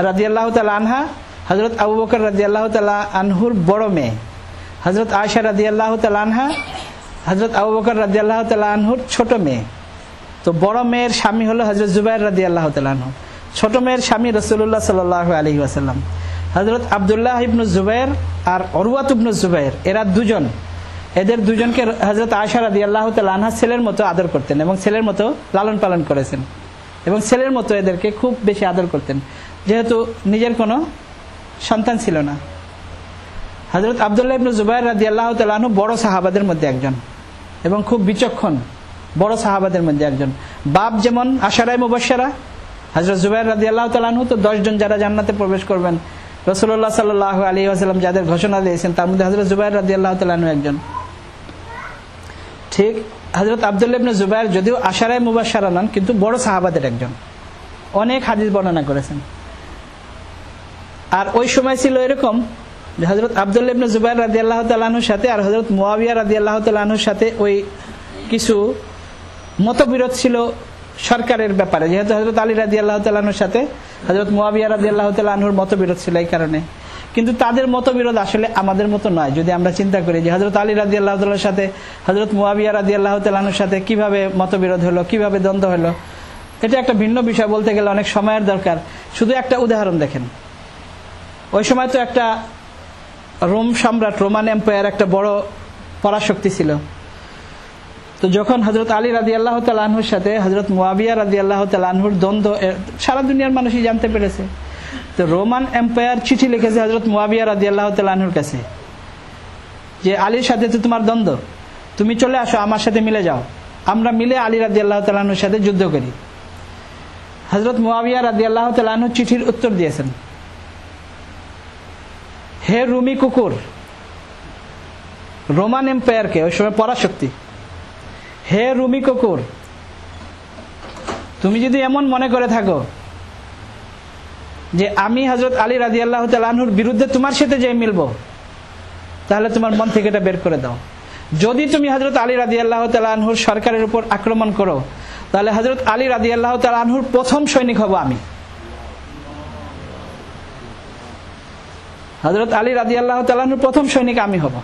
রাদিয়াল্লাহু তাআলা আনহা হযরত আবু বকর রাদিয়াল্লাহু তাআলা আনহুর বড় মেয়ে। হযরত আয়েশা রাদিয়াল্লাহু তাআলা আনহা হযরত আবু বকর রাদিয়াল্লাহু তাআলা আনহুর ছোট মেয়ে। তো বড় মেয়ের স্বামী হলো হযরত জুবাইর রাদিয়াল্লাহু তাআলা আনহু, ছোট মেয়ের স্বামী রাসূলুল্লাহ সাল্লাল্লাহু আলাইহি ওয়াসাল্লাম। হযরত আব্দুল্লাহ ইবনে জুবাইর আর উরওয়া ইবনে জুবাইর এরা দুজন, এদের দুজনকে হযরত আয়েশা রাদিয়াল্লাহু তাআলা আনহা ছেলের মতো আদর করতেন এবং ছেলের মতো লালন পালন করেছেন এবং ছেলের মতো এদেরকে খুব বেশি আদর করতেন, যেহেতু নিজের কোনো সন্তান ছিল না। হযরত আব্দুল্লাহ ইবনে জুবাইর রাদিয়াল্লাহু তাআলা আনহু বড় সাহাবাদের মধ্যে একজন এবং খুব বিচক্ষণ বড় সাহাবাদের মধ্যে একজন। বাপ যেমন আশারায়ে মুবাশশারা, হযরত জুবাইর রাদিয়াল্লাহু তাআলা আনহু তো 10 জন যারা জান্নাতে প্রবেশ করবেন রাসূলুল্লাহ সাল্লাল্লাহু আলাইহি ওয়াসাল্লাম যাদের ঘোষণা দিয়েছেন তার মধ্যে হযরত জুবাইর রাদিয়াল্লাহু তাআলা আনহু একজন। ঠিক হযরত আব্দুল্লাহ ইবনে জুবাইর যদিও আশারায়ে মুবাশশারা নন, কিন্তু বড় সাহাবাদের একজন, অনেক হাদিস বর্ণনা করেছেন। আর ওই সময় ছিল এরকম যে হযরত আব্দুল্লাহ ইবনে জুবাইর রাদিয়াল্লাহু তাআলা আনহুর সাথে আর হযরত মুয়াবিয়া রাদিয়াল্লাহু তাআলা আনহুর সাথে ওই কিছু মতবিরোধ ছিল সরকারের ব্যাপারে, যেহেতু হযরত আলী রাদিয়াল্লাহু তাআলা আনহুর সাথে হযরত মুয়াবিয়া রাদিয়াল্লাহু তাআলা আনহুর মতবিরোধ ছিল এই কারণে। কিন্তু তাদের মতবিরোধ আসলে আমাদের মতো নয়। যদি আমরা চিন্তা করি যে হযরত আলী রাদিয়াল্লাহু তাআলার সাথে হযরত মুয়াবিয়া রাদিয়াল্লাহু তাআলা আনহুর সাথে কিভাবে মতবিরোধ হলো, কিভাবে দ্বন্দ্ব হলো, এটা একটা ভিন্ন বিষয়, বলতে গেলে অনেক সময়ের দরকার। শুধু একটা উদাহরণ দেখেন, ওই সময় তো একটা রোম সম্রাট, রোমান এম্পায়ার একটা বড় পরাশক্তি ছিল। তো যখন হযরত আলী রাদিয়াল্লাহু তাআলা আনহুর সাথে হযরত মুয়াবিয়া রাদিয়াল্লাহু তাআলা আনহুর দ্বন্দ্ব সারা দুনিয়ার মানুষই জানতে পেরেছে, তো রোমান এম্পায়ার চিঠি লিখেছে হযরত মুয়াবিয়া রাদিয়াল্লাহু তাআলা আনহুর কাছে যে আলীর সাথে তো তোমার দ্বন্দ্ব, তুমি চলে আসো আমার সাথে মিলে যাও, আমরা মিলে আলী রাদিয়াল্লাহু তাআলা আনহুর সাথে যুদ্ধ করি। হযরত মুয়াবিয়া রাদিয়াল্লাহু তাআলা আনহু চিঠির উত্তর দিয়েছেন, হে রুমি কুকুর, রোমান এম্পায়ারকে ওই সময় পরাশক্তি, হে রুমি কুকুর, তুমি যদি এমন মনে করে থাকো যে আমি হযরত আলী রাদিয়াল্লাহু তাআলা আনহুর বিরুদ্ধে তোমার সাথে যে মিলবো, তাহলে তোমার মন থেকে এটা বের করে দাও। যদি তুমি হযরত আলী রাদিয়াল্লাহু তাআলা আনহুর সরকারের উপর আক্রমণ করো, তাহলে হযরত আলী রাদিয়াল্লাহু তাআলা আনহুর প্রথম সৈনিক হব আমি। হযরত আলী রাদিয়াল্লাহু তাআলা আনহুর প্রথম সৈনিক আমি হব,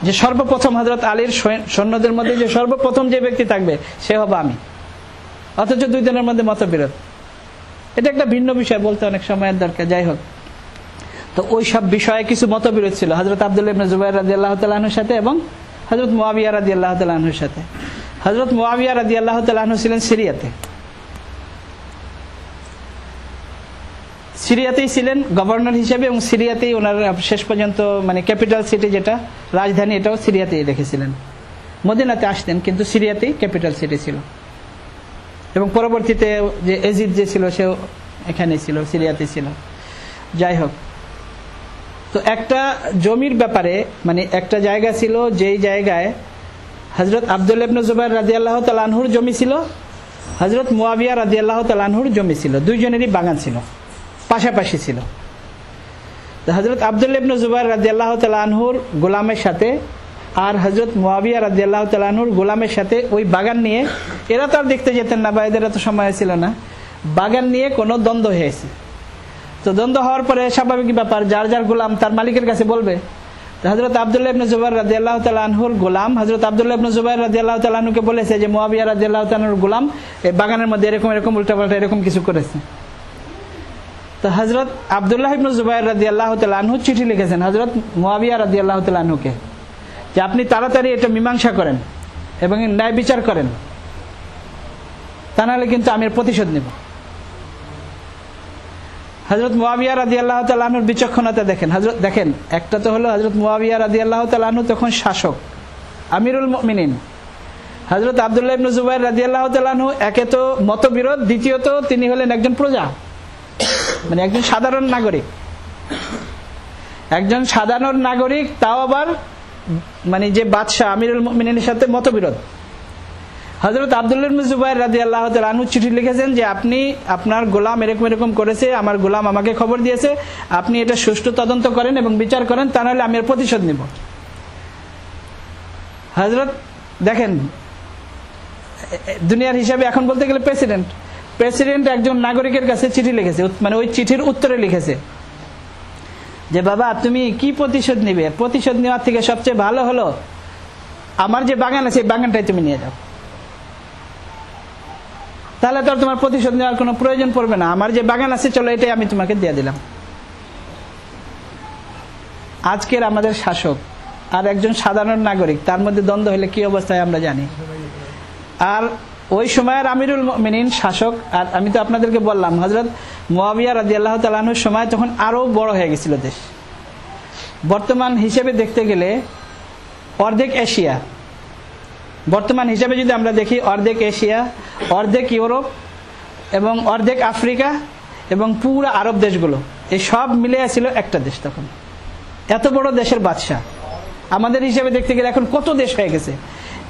যে সর্বপ্রথম হযরত আলীর সৈন্যদের মধ্যে যে সর্বপ্রথম যে ব্যক্তি থাকবে সে হব আমি। অথচ দুই জনের মধ্যে মতবিরোধ, এটা একটা ভিন্ন বিষয়, বলতে অনেক সময়ের দরকার। যাই হোক, তো ওই সব বিষয়ে কিছু মতবিরোধ ছিল হযরত আব্দুল্লাহ ইবনে জুবাইর রাদিয়াল্লাহু তাআলা আনহুর সাথে এবং হযরত মুয়াবিয়া রাদিয়াল্লাহু তাআলা আনহুর সাথে। হযরত মুয়াবিয়া রাদিয়াল্লাহু তাআলা আনহু ছিলেন সিরিয়াতে, সিরিয়াতেই ছিলেন গভর্নর হিসেবে এবং সিরিয়াতেই ওনার শেষ পর্যন্ত মানে ক্যাপিটাল সিটি যেটা রাজধানী, এটাও সিরিয়াতেই রেখেছিলেন। মদিনাতে আসতেন কিন্তু সিরিয়াতেই ক্যাপিটাল সিটি ছিল এবং পরবর্তীতে যে এজিদ যে ছিল সেও এখানেই ছিল, সিরিয়াতেই ছিল। যাই হোক, তো একটা জমির ব্যাপারে মানে একটা জায়গা ছিল যেই জায়গায় হযরত আব্দুল্লাহ ইবনে জুবাইর রাদিয়াল্লাহু তাআলা আনহুর জমি ছিল, হযরত মুয়াবিয়া রাদিয়াল্লাহু তাআলা আনহুর জমি ছিল, দুইজনেরই বাগান ছিল, পাশাপাশি ছিল। তো হযরত আব্দুল্লাহ ইবনে জুবাইর রাদিয়াল্লাহু তাআলা আনহুর গোলামের সাথে আর হযরত মুয়াবিয়া রাদিয়াল্লাহু তাআলা আনহুর গোলামের সাথে ওই বাগান নিয়ে, এরা তো আর দেখতে যেতেন না বা এদের তো সময় ছিল না, বাগান নিয়ে কোনো দ্বন্দ্ব হয়েছে। তো দ্বন্দ্ব হওয়ার পরে স্বাভাবিক ব্যাপার, যার যার গোলাম তার মালিকের কাছে বলবে। তো হযরত আব্দুল্লাহ ইবনে জুবাইর রাদিয়াল্লাহু তাআলা আনহুর গোলাম হযরত আব্দুল্লাহ ইবনে জুবাইর রাদিয়াল্লাহু তাআলা আনহুকে বলেছে যে মুয়াবিয়া রাদিয়াল্লাহু তাআলা আনহুর গোলাম এই বাগানের মধ্যে এরকম এরকম উল্টাপাল্টা এরকম কিছু করেছে। তো হযরত আব্দুল্লাহ ইবনে জুবাইর রাদিয়াল্লাহু তাআলা আনহু চিঠি লিখেছেন হযরত মুয়াবিয়া রাদিয়াল্লাহু তাআলা আনহুকে যে আপনি তাড়াতাড়ি এটা মীমাংসা করেন এবং ন্যায় বিচার করেন, তা নাহলে কিন্তু আমি এর প্রতিশোধ নেব। হযরত মুয়াবিয়া রাদিয়াল্লাহু তাআলা আনহুর বিচক্ষণতা দেখেন। হযরত দেখেন, একটা তো হলো হযরত মুয়াবিয়া রাদিয়াল্লাহু তাআলা আনহু তখন শাসক, আমিরুল মুমিনিন। হযরত আব্দুল্লাহ ইবনে জুবাইর রাদিয়াল্লাহু তাআলা আনহু একে তো মতবিরোধ, দ্বিতীয়ত তিনি হলেন একজন প্রজা, মানে একজন সাধারণ নাগরিক। একজন সাধারণ নাগরিক, তাও আবার মানে যে বাদশা আমিরুল মুমিনিনের সাথে মতবিরোধ। হযরত আব্দুল্লাহ ইবনে জুবাইর রাদিয়াল্লাহু তাআলা আনহু চিঠি লিখেছেন যে আপনি আপনার গোলাম এরকম এরকম করেছে, আমার গোলাম আমাকে খবর দিয়েছে, আপনি এটা সুষ্ঠু তদন্ত করেন এবং বিচার করেন, তা নাহলে আমি এর প্রতিশোধ নিব। হযরত দেখেন দুনিয়ার হিসাবে এখন বলতে গেলে প্রেসিডেন্ট একজন নাগরিকের কাছে চিঠি লিখেছে, মানে ওই চিঠির উত্তরে লিখেছে যে বাবা তুমি কি প্রতিশোধ নিবে, প্রতিশোধ নেওয়ার থেকে সবচেয়ে ভালো হলো আমার যে বাগান আছে এই বাগানটাই তুমি নিয়ে যাও, তাহলে তো আর তোমার প্রতিশোধ নেওয়ার কোনো প্রয়োজন পড়বে না, আমার যে বাগান আছে চলো এটাই আমি তোমাকে দিয়ে দিলাম। আজকের আমাদের শাসক আর একজন সাধারণ নাগরিক, তার মধ্যে দ্বন্দ্ব হলে কি অবস্থায় আমরা জানি। আর ওই সময়ের আমিরুল মুমিনিন শাসক, আর আমি তো আপনাদেরকে বললাম হযরত মুয়াবিয়া রাদিয়াল্লাহু তাআলা আনহুর সময় তখন আরো বড় হয়ে গেছিল দেশ। বর্তমান হিসেবে দেখতে গেলে অর্ধেক এশিয়া, বর্তমান হিসেবে যদি আমরা দেখি অর্ধেক এশিয়া, অর্ধেক ইউরোপ এবং অর্ধেক আফ্রিকা এবং পুরো আরব দেশগুলো, এই সব মিলে ছিল একটা দেশ তখন। এত বড় দেশের বাদশা আমাদের হিসেবে দেখতে গেলে এখন কত দেশ হয়ে গেছে।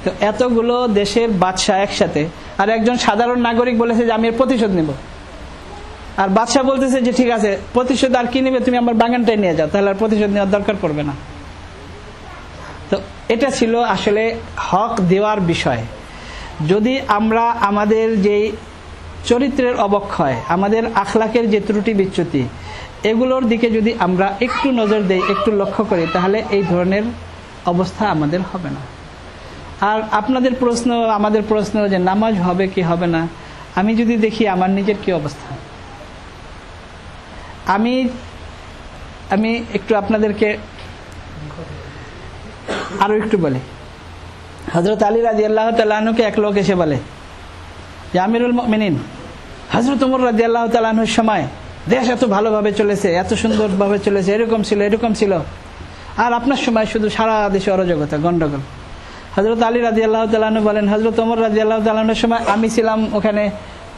তো এতগুলো দেশের বাদশা একসাথে, আর একজন সাধারণ নাগরিক বলেছে যে আমি এর প্রতিশোধ নেব, আর বাদশা বলতেছে যে ঠিক আছে প্রতিশোধ আর কি নেবে, তুমি আমার বাগানটাই নিয়ে যাও, তাহলে আর প্রতিশোধ নেওয়ার দরকার পড়বে না। তো এটা ছিল আসলে হক দেওয়ার বিষয়। যদি আমরা আমাদের যে চরিত্রের অবক্ষয়, আমাদের আখলাকের যে ত্রুটি বিচ্যুতি, এগুলোর দিকে যদি আমরা একটু নজর দেই, একটু লক্ষ্য করি, তাহলে এই ধরনের অবস্থা আমাদের হবে না। আর আপনাদের প্রশ্ন, আমাদের প্রশ্ন যে নামাজ হবে কি হবে না, আমি যদি দেখি আমার নিজের কি অবস্থা, আমি একটু আপনাদেরকে আরো একটু বলি। হযরত আলী রাদিয়াল্লাহু তাআলা আনহুকে এক লোক এসে বলে যে আমিরুল মুমিনিন, হযরত ওমর রাদিয়াল্লাহু তাআলা আনহুর সময় দেশ এত ভালোভাবে চলেছে, এত সুন্দরভাবে চলেছে, এরকম ছিল, আর আপনার সময় শুধু সারা দেশে অরাজকতা, গন্ডগোল। হযরত আলী রাদিয়াল্লাহু তাআলা আনহু বলেন হযরত ওমর রাদিয়াল্লাহু তাআলা আনহুর সময় আমি ছিলাম ওখানে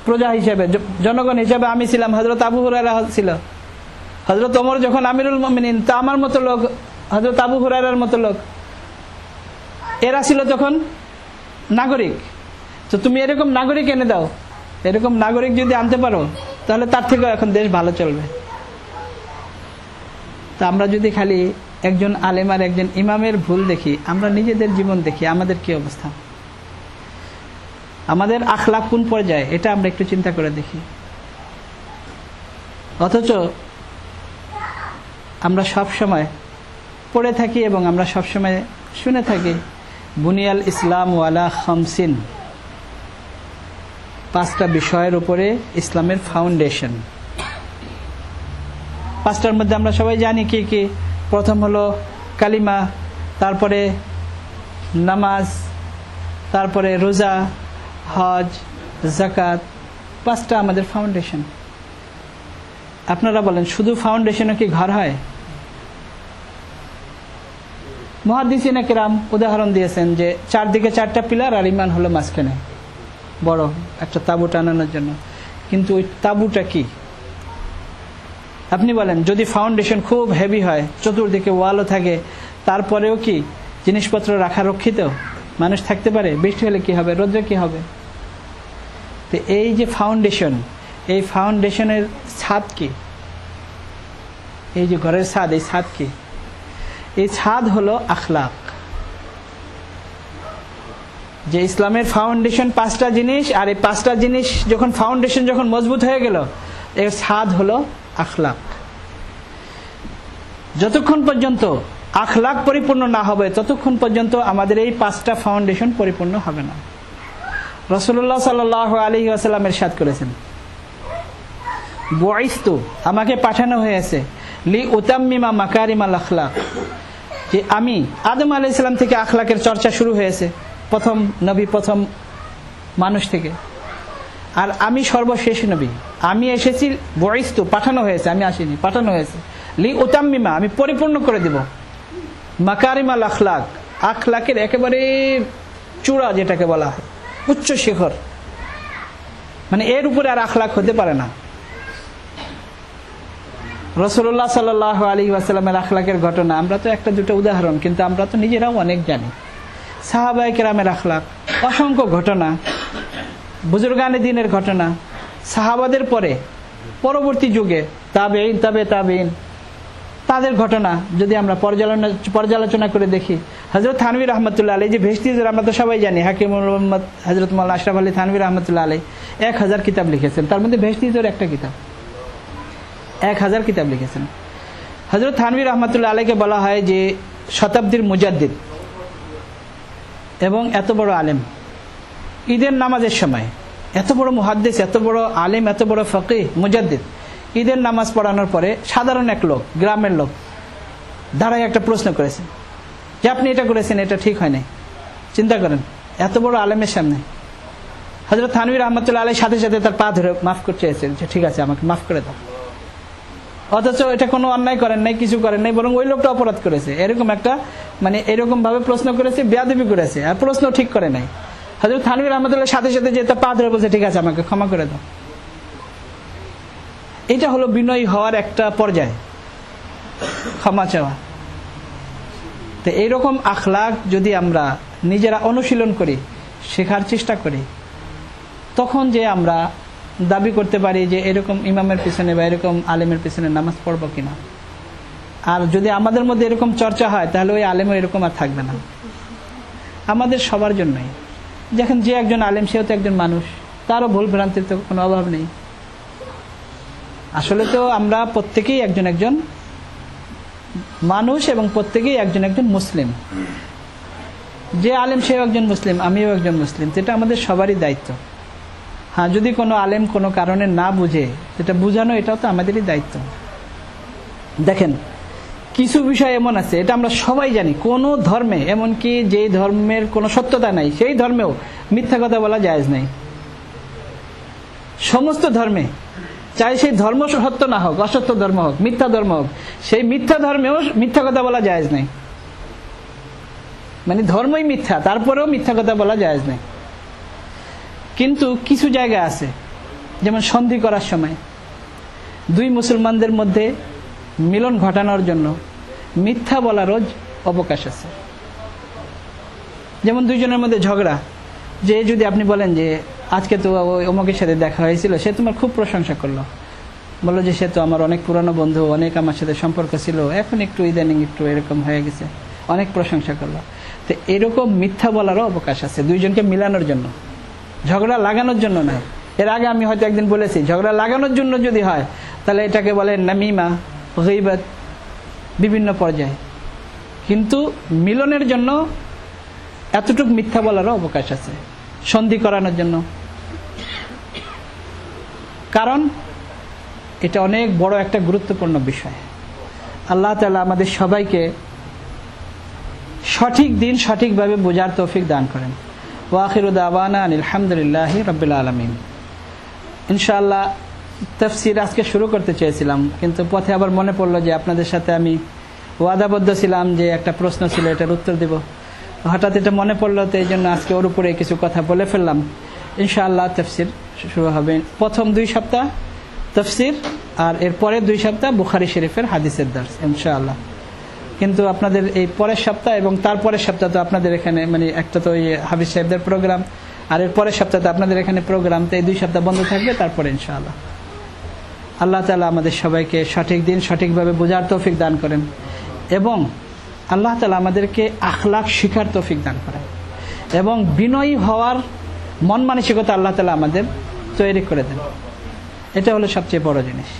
প্রজা হিসেবে, জনগণ হিসেবে আমি ছিলাম, হযরত আবু হুরায়রা ছিল। হযরত ওমর যখন আমিরুল মুমিনিন, তা আমার মতো লোক, হযরত আবু হুরায়রার মতো লোক, এরা ছিল তখন নাগরিক। তো তুমি এরকম নাগরিক এনে দাও, এরকম নাগরিক যদি আনতে পারো তাহলে তার থেকেও এখন দেশ ভালো চলবে। তা আমরা যদি খালি একজন আলেম আর একজন ইমামের ভুল দেখি, আমরা নিজেদের জীবন দেখি, আমাদের কি অবস্থা, আমাদের আখলাক কোন পর্যায়ে, এটা আমরা একটু চিন্তা করে দেখি। অথচ আমরা সব সময় পড়ে থাকি এবং আমরা সব সময় শুনে থাকি বুনিয়াল ইসলাম ওয়ালা খামসিন, 5টা বিষয়ের উপরে ইসলামের ফাউন্ডেশন। 5টার মধ্যে আমরা সবাই জানি কি কি। প্রথম হলো কালিমা, তারপরে নামাজ, তারপরে রোজা, হজ, যাকাত, 5টা আমাদের ফাউন্ডেশন। আপনারা বলেন শুধু ফাউন্ডেশনে কি ঘর হয়? মুহাদ্দিসিনে কেরাম উদাহরণ দিয়েছেন যে চারদিকে 4টা পিলার আর ইমান হলো মাঝখানে বড় একটা তাবু টানানোর জন্য। কিন্তু ওই তাবুটা কি? আপনি বলেন যদি ফাউন্ডেশন খুব হেভি হয়, চতুর্দিকে ওয়ালও থাকে, তারপরেও কি জিনিসপত্র রাখা রক্ষিত, মানুষ থাকতে পারে? বৃষ্টি হলে কি হবে, রোদ্রে কি হবে? তো এই যে ফাউন্ডেশন, এই ফাউন্ডেশনের ছাদ কি? এই যে ঘরের ছাদ, এই ছাদ কি? এই ছাদ হলো আখলাক। যে ইসলামের ফাউন্ডেশন 5টা জিনিস, আর এই 5টা জিনিস যখন ফাউন্ডেশন যখন মজবুত হয়ে গেল, এর ছাদ হলো আখলাক। যতক্ষণ পর্যন্ত আখলাক পরিপূর্ণ না হবে ততক্ষণ পর্যন্ত আমাদের এই 5টা ফাউন্ডেশন পরিপূর্ণ হবে না। রাসূলুল্লাহ সাল্লাল্লাহু আলাইহি ওয়াসাল্লাম ইরশাদ করেছেন, বুইসতু, আমাকে পাঠানো হয়েছে, লি উতাম্মিমা মাকারিমাল আখলাক, যে আমি আদম আলাইহিস সালাম থেকে আখলাকের চর্চা শুরু হয়েছে, প্রথম নবী, প্রথম মানুষ থেকে, আর আমি সর্বশেষ নবী। আমি এসেছি, বুইসতু, পাঠানো হয়েছে, আমি আসিনি, পাঠানো হয়েছে, লি উতাম্মিমা, আমি পরিপূর্ণ করে দিব, মাকারিমাল আখলাক, আখলাকের একেবারে চূড়া যেটাকে বলা হয়, উচ্চ শিখর, মানে এর উপরে আর আখলাক হতে পারে না। রাসূলুল্লাহ সাল্লাল্লাহু আলাইহি ওয়াসাল্লামের আখলাকের ঘটনা আমরা তো একটা দুটো উদাহরণ, কিন্তু আমরা তো নিজেরাও অনেক জানি। সাহাবায়ে কেরামের আখলাক, অসংখ্য ঘটনা, বুজুর্গানে দিনের ঘটনা, সাহাবাদের পরে পরবর্তী যুগে তাবেঈন, তাবেঈন তাদের ঘটনা যদি আমরা পর্যালোচনা করে দেখি, হযরত থানভী রাহমাতুল্লাহ আলাইহি যে ভেস্টি, আমরা তো সবাই জানি, হাকিমুল উম্মাত হযরত মাওলানা আশরাফ আলী থানভী রাহমাতুল্লাহ আলাইহি 1000 কিতাব লিখেছেন, তার মধ্যে ভেস্টিজের একটা কিতাব, 1000 কিতাব লিখেছেন। হযরত থানভী রাহমাতুল্লাহ আলাইহিকে বলা হয় যে শতাব্দীর মুজাদ্দিদ, এবং এত বড় আলেম। ঈদের নামাজের সময় এত বড় মুহাদ্দিস, এত বড় আলেম, এত বড় ফকিহ, মুজাদ্দিদ, ঈদের নামাজ পড়ানোর পরে সাধারণ এক লোক, গ্রামের লোক দাঁড়ায় একটা প্রশ্ন করেছেন যে আপনি এটা করেছেন, এটা ঠিক হয় নাই। চিন্তা করেন, এত বড় আলেমের সামনে হযরত থানভী রাহমাতুল্লাহ আলাইহির সাথে সাথে তার পা ধরে মাফ করতে চেয়েছেন যে ঠিক আছে, আমাকে মাফ করে দাও। অথচ এটা কোনো অন্যায় করেন নাই, কিছু করেন নাই, বরং ওই লোকটা অপরাধ করেছে। এরকম একটা এরকম ভাবে প্রশ্ন করেছে, বেয়াদবি করেছে, আর প্রশ্ন ঠিক করে নাই। হযরত থানভী রাহমাতুল্লাহ সাথে সাথে যে তার পা ধরে বলছে ঠিক আছে, আমাকে ক্ষমা করে দাও। এটা হলো বিনয়ী হওয়ার একটা পর্যায়, ক্ষমা চাওয়া। তো এইরকম আখলাক যদি আমরা নিজেরা অনুশীলন করি, শেখার চেষ্টা করি, তখন যে আমরা দাবি করতে পারি যে এরকম ইমামের পিছনে বা এরকম আলেমের পিছনে নামাজ পড়বো কিনা। আর যদি আমাদের মধ্যে এরকম চর্চা হয়, তাহলে ওই আলেমও এরকম আর থাকবে না। আমাদের সবার জন্যই, যখন যে একজন আলেম, সেও তো একজন মানুষ, তারও ভুল ভ্রান্তির তো কোনো অভাব নেই। আসলে তো আমরা প্রত্যেকেই একজন একজন মানুষ, এবং প্রত্যেকেই একজন একজন মুসলিম। যে আলেম সেও একজন মুসলিম, আমিও একজন মুসলিম, এটা আমাদের সবারই দায়িত্ব। হ্যাঁ, যদি কোনো আলেম কোনো কারণে না বুঝে, সেটা বুঝানো এটাও তো আমাদেরই দায়িত্ব। দেখেন, কিছু বিষয় এমন আছে, এটা আমরা সবাই জানি, কোনো ধর্মে, এমনকি যে ধর্মের কোনো সত্যতা নাই, সেই ধর্মেও মিথ্যা কথা বলা জায়েজ নাই। সমস্ত ধর্মে, চাই সেই ধর্ম সত্য না হোক, অসত্য ধর্ম হোক, মিথ্যা ধর্ম হোক, সেই মিথ্যা ধর্মেও মিথ্যা কথা বলা জায়েজ নাই। ধর্মই মিথ্যা, তারপরেও মিথ্যা কথা বলা জায়েজ নাই। কিন্তু কিছু জায়গা আছে, যেমন সন্ধি করার সময় দুই মুসলমানদের মধ্যে মিলন ঘটানোর জন্য মিথ্যা বলারও অবকাশ আছে। যেমন দুইজনের মধ্যে ঝগড়া, যে যদি আপনি বলেন যে আজকে তো ওই অমুকের সাথে দেখা হয়েছিল, সে তোমার খুব প্রশংসা করলো, বললো যে সে তো আমার অনেক পুরানো বন্ধু, অনেক আমার সাথে সম্পর্ক ছিল, এখন একটু ইদানিং একটু এরকম হয়ে গেছে, অনেক প্রশংসা করলো। তো এরকম মিথ্যা বলারও অবকাশ আছে, দুইজনকে মিলানোর জন্য, ঝগড়া লাগানোর জন্য নয়। এর আগে আমি হয়তো একদিন বলেছি, ঝগড়া লাগানোর জন্য যদি হয়, তাহলে এটাকে বলে নামিমা, গীবত, বিভিন্ন পর্যায়ে। কিন্তু মিলনের জন্য এতটুকু মিথ্যা বলারও অবকাশ আছে, সন্ধি করানোর জন্য। কারণ এটা অনেক বড় একটা গুরুত্বপূর্ণ বিষয়। আল্লাহ তাআলা আমাদের সবাইকে সঠিক দিন সঠিকভাবে বোঝার তৌফিক দান করেন। ওয়া আখিরু দাওয়ানা আলহামদুলিল্লাহি রাব্বিল আলামিন। ইনশাআল্লাহ তাফসীর আজকে শুরু করতে চেয়েছিলাম, কিন্তু পথে আবার মনে পড়লো যে আপনাদের সাথে আমি ওয়াদাবদ্ধ ছিলাম যে একটা প্রশ্ন ছিল, এটার উত্তর দেব। হঠাৎ এটা মনে পড়লো, তো এই জন্য আজকে ওর উপরে কিছু কথা বলে ফেললাম। ইনশাআল্লাহ তাফসীর শুরু হবে। প্রথম 2 সপ্তাহ তাফসীর, আর এর পরের 2 সপ্তাহ বুখারী শরীফের হাদিসের দর্স ইনশাআল্লাহ। কিন্তু আপনাদের এই পরের সপ্তাহ এবং তারপরের সপ্তাহ তো আপনাদের এখানে একটা তো ওই হাফিজ সাহেবদের প্রোগ্রাম, আর এর পরের সপ্তাহ তো আপনাদের এখানে প্রোগ্রাম, তো এই 2 সপ্তাহ বন্ধ থাকবে, তারপরে ইনশাআল্লাহ। আল্লাহ তাআলা আমাদের সবাইকে সঠিক দিন সঠিকভাবে বোঝার তৌফিক দান করেন, এবং আল্লাহ তাআলা আমাদেরকে আখলাক শিখার তৌফিক দান করেন, এবং বিনয়ী হওয়ার মন মানসিকতা আল্লাহ তাআলা আমাদের তৈরি করে দেন। এটা হলো সবচেয়ে বড় জিনিস।